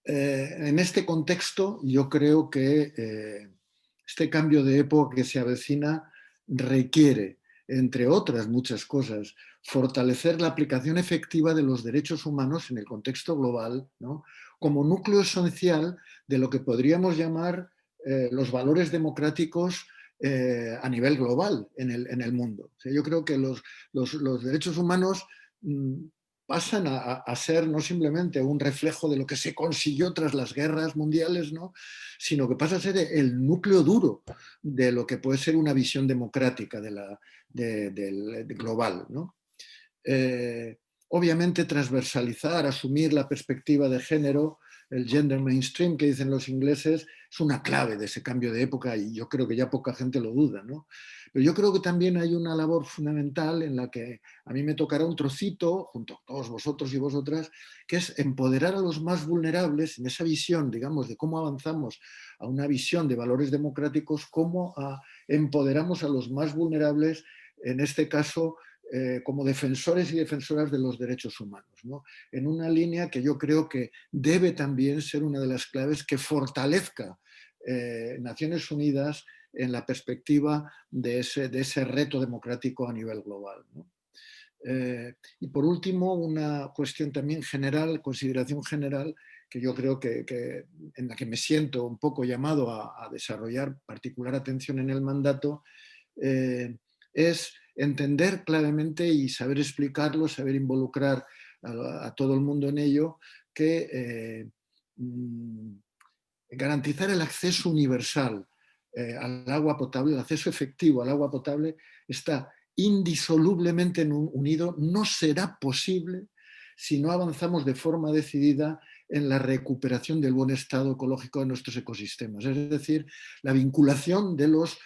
En este contexto, yo creo que este cambio de época que se avecina requiere, entre otras muchas cosas, fortalecer la aplicación efectiva de los derechos humanos en el contexto global, ¿no? Como núcleo esencial de lo que podríamos llamar los valores democráticos a nivel global en el mundo. O sea, yo creo que los derechos humanos pasan a ser no simplemente un reflejo de lo que se consiguió tras las guerras mundiales, ¿no? Sino que pasa a ser el núcleo duro de lo que puede ser una visión democrática del global, ¿no? Obviamente transversalizar, asumir la perspectiva de género el gender mainstream que dicen los ingleses es una clave de ese cambio de época y yo creo que ya poca gente lo duda, ¿no? Pero yo creo que también hay una labor fundamental en la que a mí me tocará un trocito, junto a todos vosotros y vosotras, que es empoderar a los más vulnerables en esa visión, digamos, de cómo avanzamos a una visión de valores democráticos, cómo empoderamos a los más vulnerables, en este caso, como defensores y defensoras de los derechos humanos, ¿no? En una línea que yo creo que debe también ser una de las claves que fortalezca Naciones Unidas en la perspectiva de ese reto democrático a nivel global, ¿no? Y por último, una cuestión también general, consideración general, que yo creo que en la que me siento un poco llamado a desarrollar particular atención en el mandato, es entender claramente y saber explicarlo, saber involucrar a todo el mundo en ello, que garantizar el acceso universal al agua potable, el acceso efectivo al agua potable, está indisolublemente unido, no será posible si no avanzamos de forma decidida en la recuperación del buen estado ecológico de nuestros ecosistemas. Es decir, la vinculación de los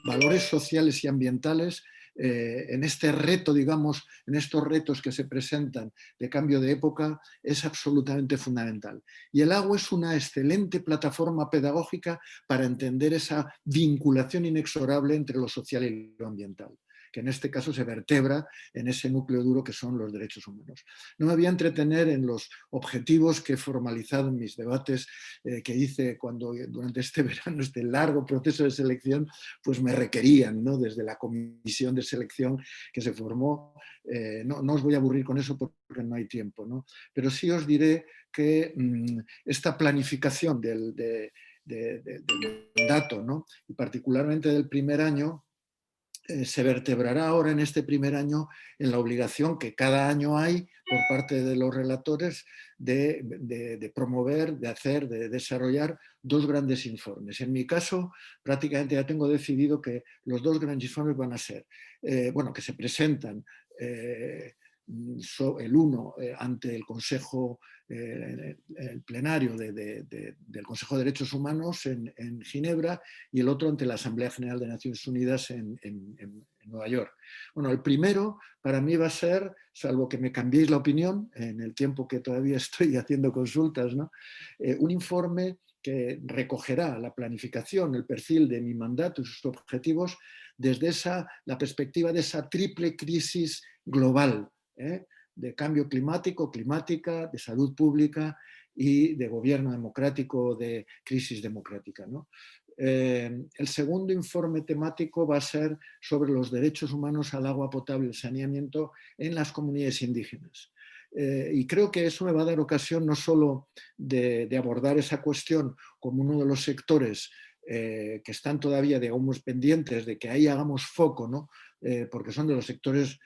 valores sociales y ambientales en este reto, digamos, en estos retos que se presentan de cambio de época, es absolutamente fundamental. Y el agua es una excelente plataforma pedagógica para entender esa vinculación inexorable entre lo social y lo ambiental, que en este caso se vertebra en ese núcleo duro que son los derechos humanos. No me voy a entretener en los objetivos que he formalizado en mis debates que hice cuando durante este verano, este largo proceso de selección, pues me requerían, ¿no? Desde la comisión de selección que se formó. No os voy a aburrir con eso porque no hay tiempo, ¿no? Pero sí os diré que esta planificación del mandato, ¿no? Y particularmente del primer año, se vertebrará ahora en este primer año en la obligación que cada año hay por parte de los relatores de promover, de hacer, de desarrollar dos grandes informes. En mi caso, prácticamente ya tengo decidido que los dos grandes informes van a ser, que se presentan el uno ante el Consejo, el plenario del Consejo de Derechos Humanos en Ginebra, y el otro ante la Asamblea General de Naciones Unidas en Nueva York. Bueno, el primero para mí va a ser, salvo que me cambiéis la opinión en el tiempo que todavía estoy haciendo consultas, ¿no? Un informe que recogerá la planificación, el perfil de mi mandato y sus objetivos desde la perspectiva de esa triple crisis global, de cambio climático, climática, de salud pública y de gobierno democrático, de crisis democrática, ¿no? El segundo informe temático va a ser sobre los derechos humanos al agua potable y el saneamiento en las comunidades indígenas. Y creo que eso me va a dar ocasión no solo de abordar esa cuestión como uno de los sectores que están todavía, digamos, pendientes de que ahí hagamos foco, ¿no? Porque son de los sectores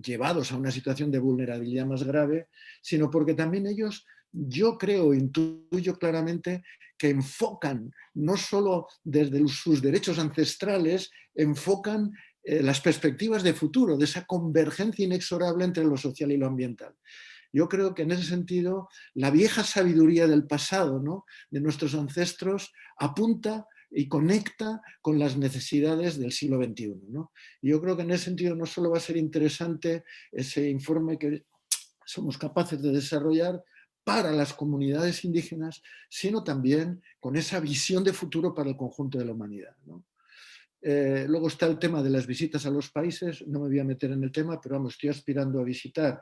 llevados a una situación de vulnerabilidad más grave, sino porque también ellos, yo creo, intuyo claramente que enfocan, no solo desde sus derechos ancestrales, enfocan las perspectivas de futuro, de esa convergencia inexorable entre lo social y lo ambiental. Yo creo que en ese sentido la vieja sabiduría del pasado, ¿no? De nuestros ancestros apunta y conecta con las necesidades del siglo XXI, ¿no? Y yo creo que en ese sentido no solo va a ser interesante ese informe que somos capaces de desarrollar para las comunidades indígenas, sino también con esa visión de futuro para el conjunto de la humanidad, ¿no? Luego está el tema de las visitas a los países, no me voy a meter en el tema, pero vamos, estoy aspirando a visitar,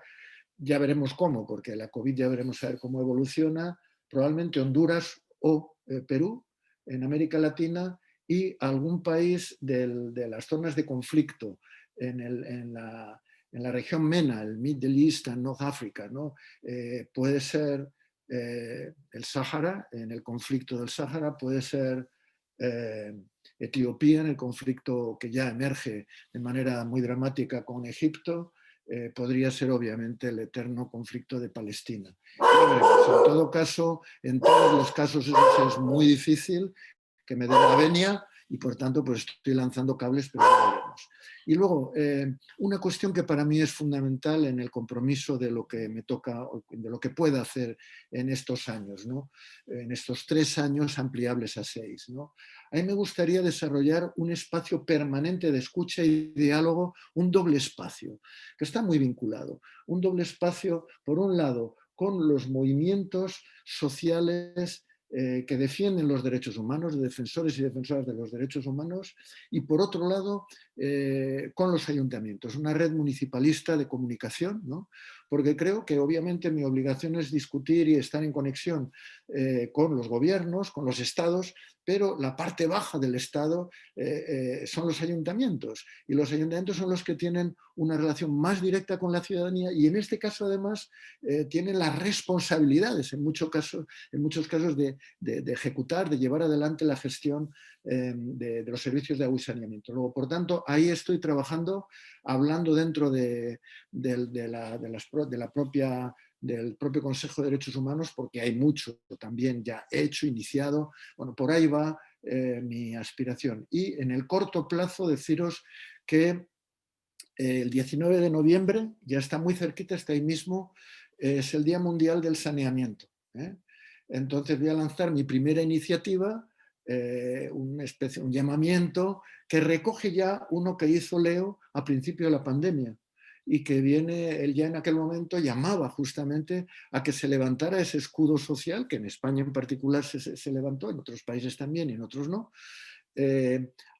ya veremos cómo, porque la COVID ya veremos a ver cómo evoluciona, probablemente Honduras o Perú, en América Latina, y algún país de las zonas de conflicto en la región MENA, el Middle East and North Africa, ¿no? Puede ser el Sáhara, en el conflicto del Sáhara, puede ser Etiopía, en el conflicto que ya emerge de manera muy dramática con Egipto, podría ser obviamente el eterno conflicto de Palestina. En todo caso, en todos los casos eso es muy difícil que me dé la venia y por tanto pues estoy lanzando cables, pero ya veremos. ciudadanos. Y luego, una cuestión que para mí es fundamental en el compromiso de lo que me toca, de lo que pueda hacer en estos años, ¿no? En estos 3 años ampliables a 6, ¿no? A mí me gustaría desarrollar un espacio permanente de escucha y diálogo, un doble espacio, que está muy vinculado. Un doble espacio, por un lado, con los movimientos sociales que defienden los derechos humanos, de defensores y defensoras de los derechos humanos, y por otro lado, con los ayuntamientos, una red municipalista de comunicación, ¿no? Porque creo que obviamente mi obligación es discutir y estar en conexión con los gobiernos, con los estados, pero la parte baja del Estado son los ayuntamientos, y los ayuntamientos son los que tienen una relación más directa con la ciudadanía y en este caso además tienen las responsabilidades en muchos casos de ejecutar, de llevar adelante la gestión de los servicios de agua y saneamiento. Luego, por tanto, ahí estoy trabajando, hablando dentro del propio Consejo de Derechos Humanos, porque hay mucho también ya hecho, iniciado. Bueno, por ahí va mi aspiración. Y en el corto plazo deciros que el 19 de noviembre, ya está muy cerquita, está ahí mismo, es el Día Mundial del Saneamiento. Entonces voy a lanzar mi primera iniciativa, un llamamiento que recoge ya uno que hizo Leo a principio de la pandemia y que él ya en aquel momento llamaba justamente a que se levantara ese escudo social, que en España en particular se levantó, en otros países también y en otros no,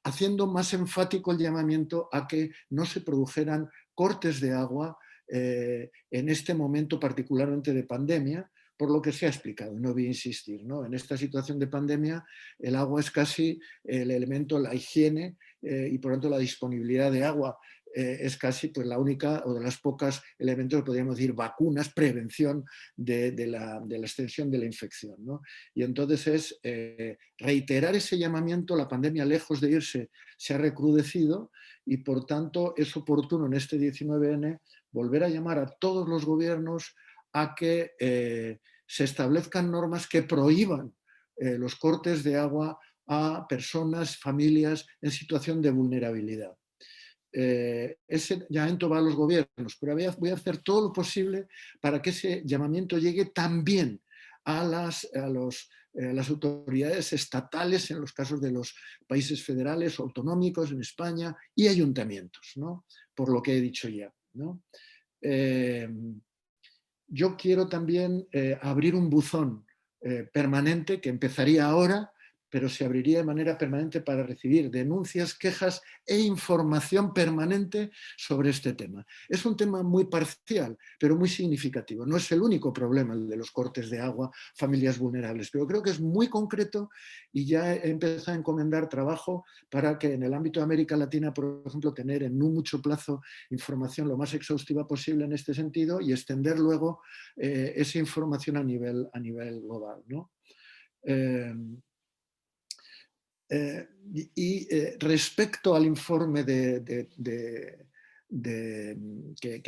haciendo más enfático el llamamiento a que no se produjeran cortes de agua en este momento particularmente de pandemia, por lo que se ha explicado, no voy a insistir, ¿no? En esta situación de pandemia el agua es casi el elemento, la higiene y por lo tanto la disponibilidad de agua es casi pues, la única o de las pocas elementos que podríamos decir vacunas, prevención de la extensión de la infección, ¿no? Y entonces es reiterar ese llamamiento. La pandemia, lejos de irse, se ha recrudecido y por tanto es oportuno en este 19N volver a llamar a todos los gobiernos a que se establezcan normas que prohíban los cortes de agua a personas, familias en situación de vulnerabilidad. Ese llamamiento va a los gobiernos, pero voy a hacer todo lo posible para que ese llamamiento llegue también a las autoridades estatales, en los casos de los países federales o autonómicos en España, y ayuntamientos, ¿no? Por lo que he dicho ya, ¿no? Yo quiero también abrir un buzón permanente que empezaría ahora, pero se abriría de manera permanente para recibir denuncias, quejas e información permanente sobre este tema. Es un tema muy parcial, pero muy significativo. No es el único problema el de los cortes de agua, familias vulnerables, pero creo que es muy concreto y ya he empezado a encomendar trabajo para que en el ámbito de América Latina, por ejemplo, tener en un mucho plazo información lo más exhaustiva posible en este sentido y extender luego esa información a nivel global, ¿no? Respecto al informe que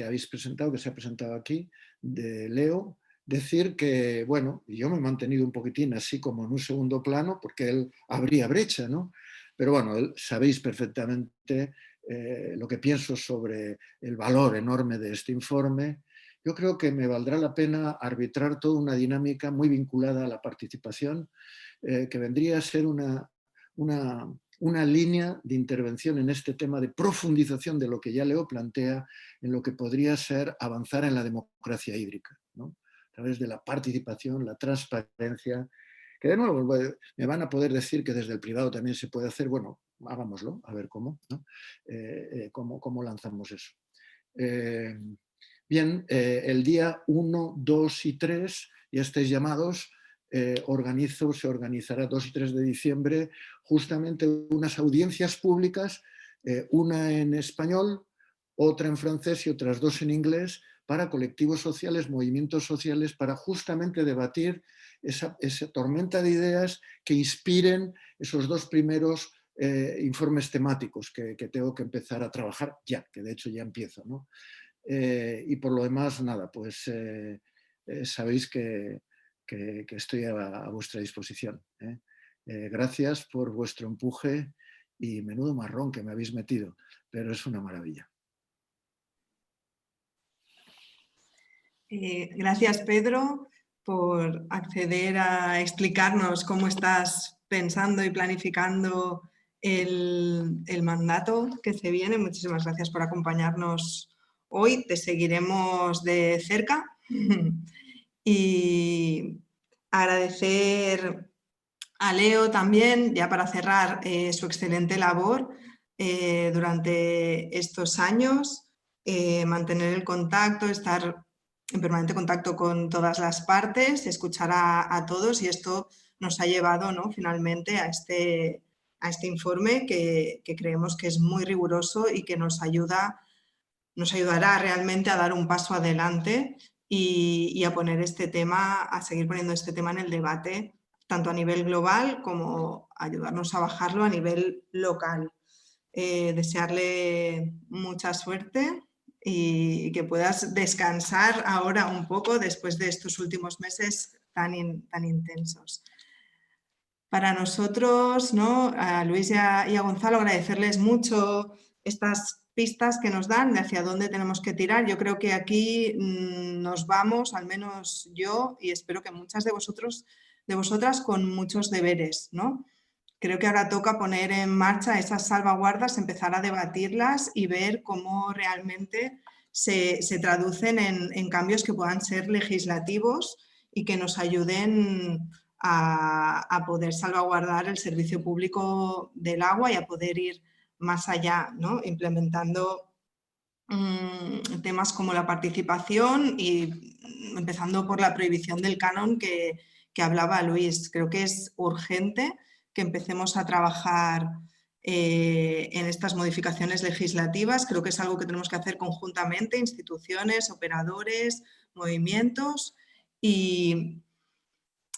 habéis presentado, que se ha presentado aquí, de Leo, decir que, bueno, yo me he mantenido un poquitín así como en un segundo plano, porque él abría brecha, ¿no? Pero bueno, sabéis perfectamente lo que pienso sobre el valor enorme de este informe. Yo creo que me valdrá la pena arbitrar toda una dinámica muy vinculada a la participación, que vendría a ser una línea de intervención en este tema de profundización de lo que ya Leo plantea, en lo que podría ser avanzar en la democracia hídrica, ¿no? A través de la participación, la transparencia, que de nuevo me van a poder decir que desde el privado también se puede hacer. Bueno, hagámoslo, a ver cómo, ¿no? Cómo lanzamos eso. Bien, el día 1, 2 y 3 ya estáis llamados. Se organizará 2 y 3 de diciembre justamente unas audiencias públicas, una en español, otra en francés y otras 2 en inglés, para colectivos sociales, movimientos sociales, para justamente debatir esa tormenta de ideas que inspiren esos 2 primeros informes temáticos que tengo que empezar a trabajar ya, que de hecho ya empiezo, ¿no? Y por lo demás, nada, pues sabéis que estoy a vuestra disposición. Gracias por vuestro empuje y menudo marrón que me habéis metido. pero es una maravilla. Gracias, Pedro, por acceder a explicarnos cómo estás pensando y planificando el mandato que se viene. Muchísimas gracias por acompañarnos hoy. Te seguiremos de cerca y agradecer a Leo también, ya para cerrar, su excelente labor durante estos años, mantener el contacto, estar en permanente contacto con todas las partes, escuchar a todos, y esto nos ha llevado, ¿no?, finalmente a este informe que creemos que es muy riguroso y que nos ayudará realmente a dar un paso adelante y a poner este tema, a seguir poniendo este tema en el debate, tanto a nivel global como ayudarnos a bajarlo a nivel local. Desearle mucha suerte y que puedas descansar ahora un poco después de estos últimos meses tan intensos. Para nosotros, ¿no?, a Luis y a Gonzalo, agradecerles mucho estas pistas que nos dan de hacia dónde tenemos que tirar. Yo creo que aquí nos vamos, al menos yo, y espero que muchas de vosotras, con muchos deberes, ¿no? Creo que ahora toca poner en marcha esas salvaguardas, empezar a debatirlas y ver cómo realmente se traducen en cambios que puedan ser legislativos y que nos ayuden a poder salvaguardar el servicio público del agua y a poder ir más allá, ¿no?, implementando temas como la participación y empezando por la prohibición del canon que hablaba Luis. Creo que es urgente que empecemos a trabajar en estas modificaciones legislativas. Creo que es algo que tenemos que hacer conjuntamente, instituciones, operadores, movimientos, y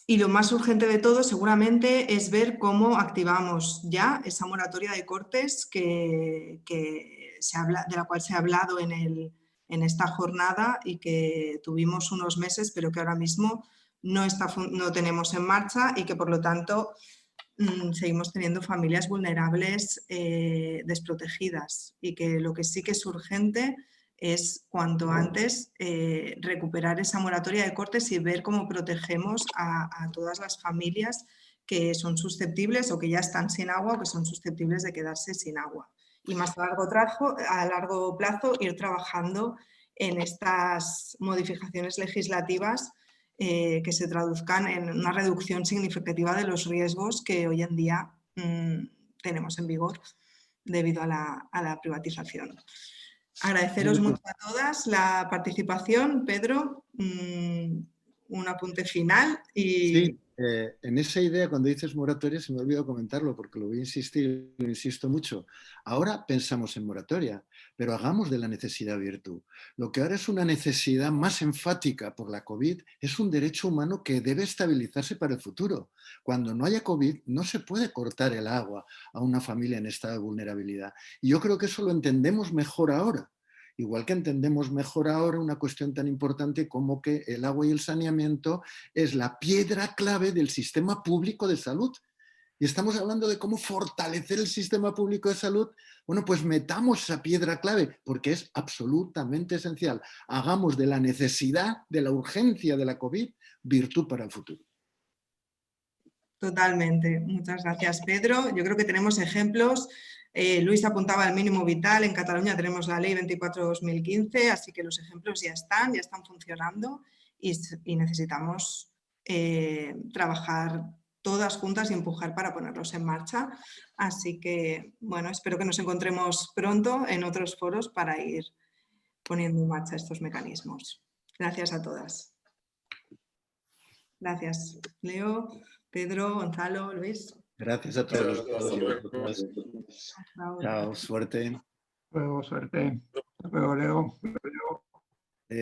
lo más urgente de todo seguramente es ver cómo activamos ya esa moratoria de cortes de la cual se ha hablado en esta jornada y que tuvimos unos meses, pero que ahora mismo no tenemos en marcha, y que por lo tanto seguimos teniendo familias vulnerables desprotegidas, y que lo que sí que es urgente es cuanto antes recuperar esa moratoria de cortes y ver cómo protegemos a todas las familias que son susceptibles o que ya están sin agua o que son susceptibles de quedarse sin agua. Y más a largo plazo ir trabajando en estas modificaciones legislativas que se traduzcan en una reducción significativa de los riesgos que hoy en día tenemos en vigor debido a la privatización. Agradeceros mucho a todas la participación. Pedro, un apunte final. Sí, en esa idea, cuando dices moratoria, se me ha olvidado comentarlo porque lo voy a insistir, lo insisto mucho. Ahora pensamos en moratoria, pero hagamos de la necesidad virtud. Lo que ahora es una necesidad más enfática por la COVID es un derecho humano que debe estabilizarse para el futuro. Cuando no haya COVID, no se puede cortar el agua a una familia en estado de vulnerabilidad. Y yo creo que eso lo entendemos mejor ahora. Igual que entendemos mejor ahora una cuestión tan importante como que el agua y el saneamiento es la piedra clave del sistema público de salud. Y estamos hablando de cómo fortalecer el sistema público de salud. Bueno, pues metamos esa piedra clave porque es absolutamente esencial. Hagamos de la necesidad, de la urgencia de la COVID, virtud para el futuro. Totalmente. Muchas gracias, Pedro. Yo creo que tenemos ejemplos. Luis apuntaba al mínimo vital. En Cataluña tenemos la ley 24/2015, así que los ejemplos ya están funcionando y necesitamos trabajar todas juntas y empujar para ponerlos en marcha. Así que, bueno, espero que nos encontremos pronto en otros foros para ir poniendo en marcha estos mecanismos. Gracias a todas. Gracias, Leo, Pedro, Gonzalo, Luis. Gracias a todos. Chao, suerte. Luego, suerte. Hasta luego, Leo.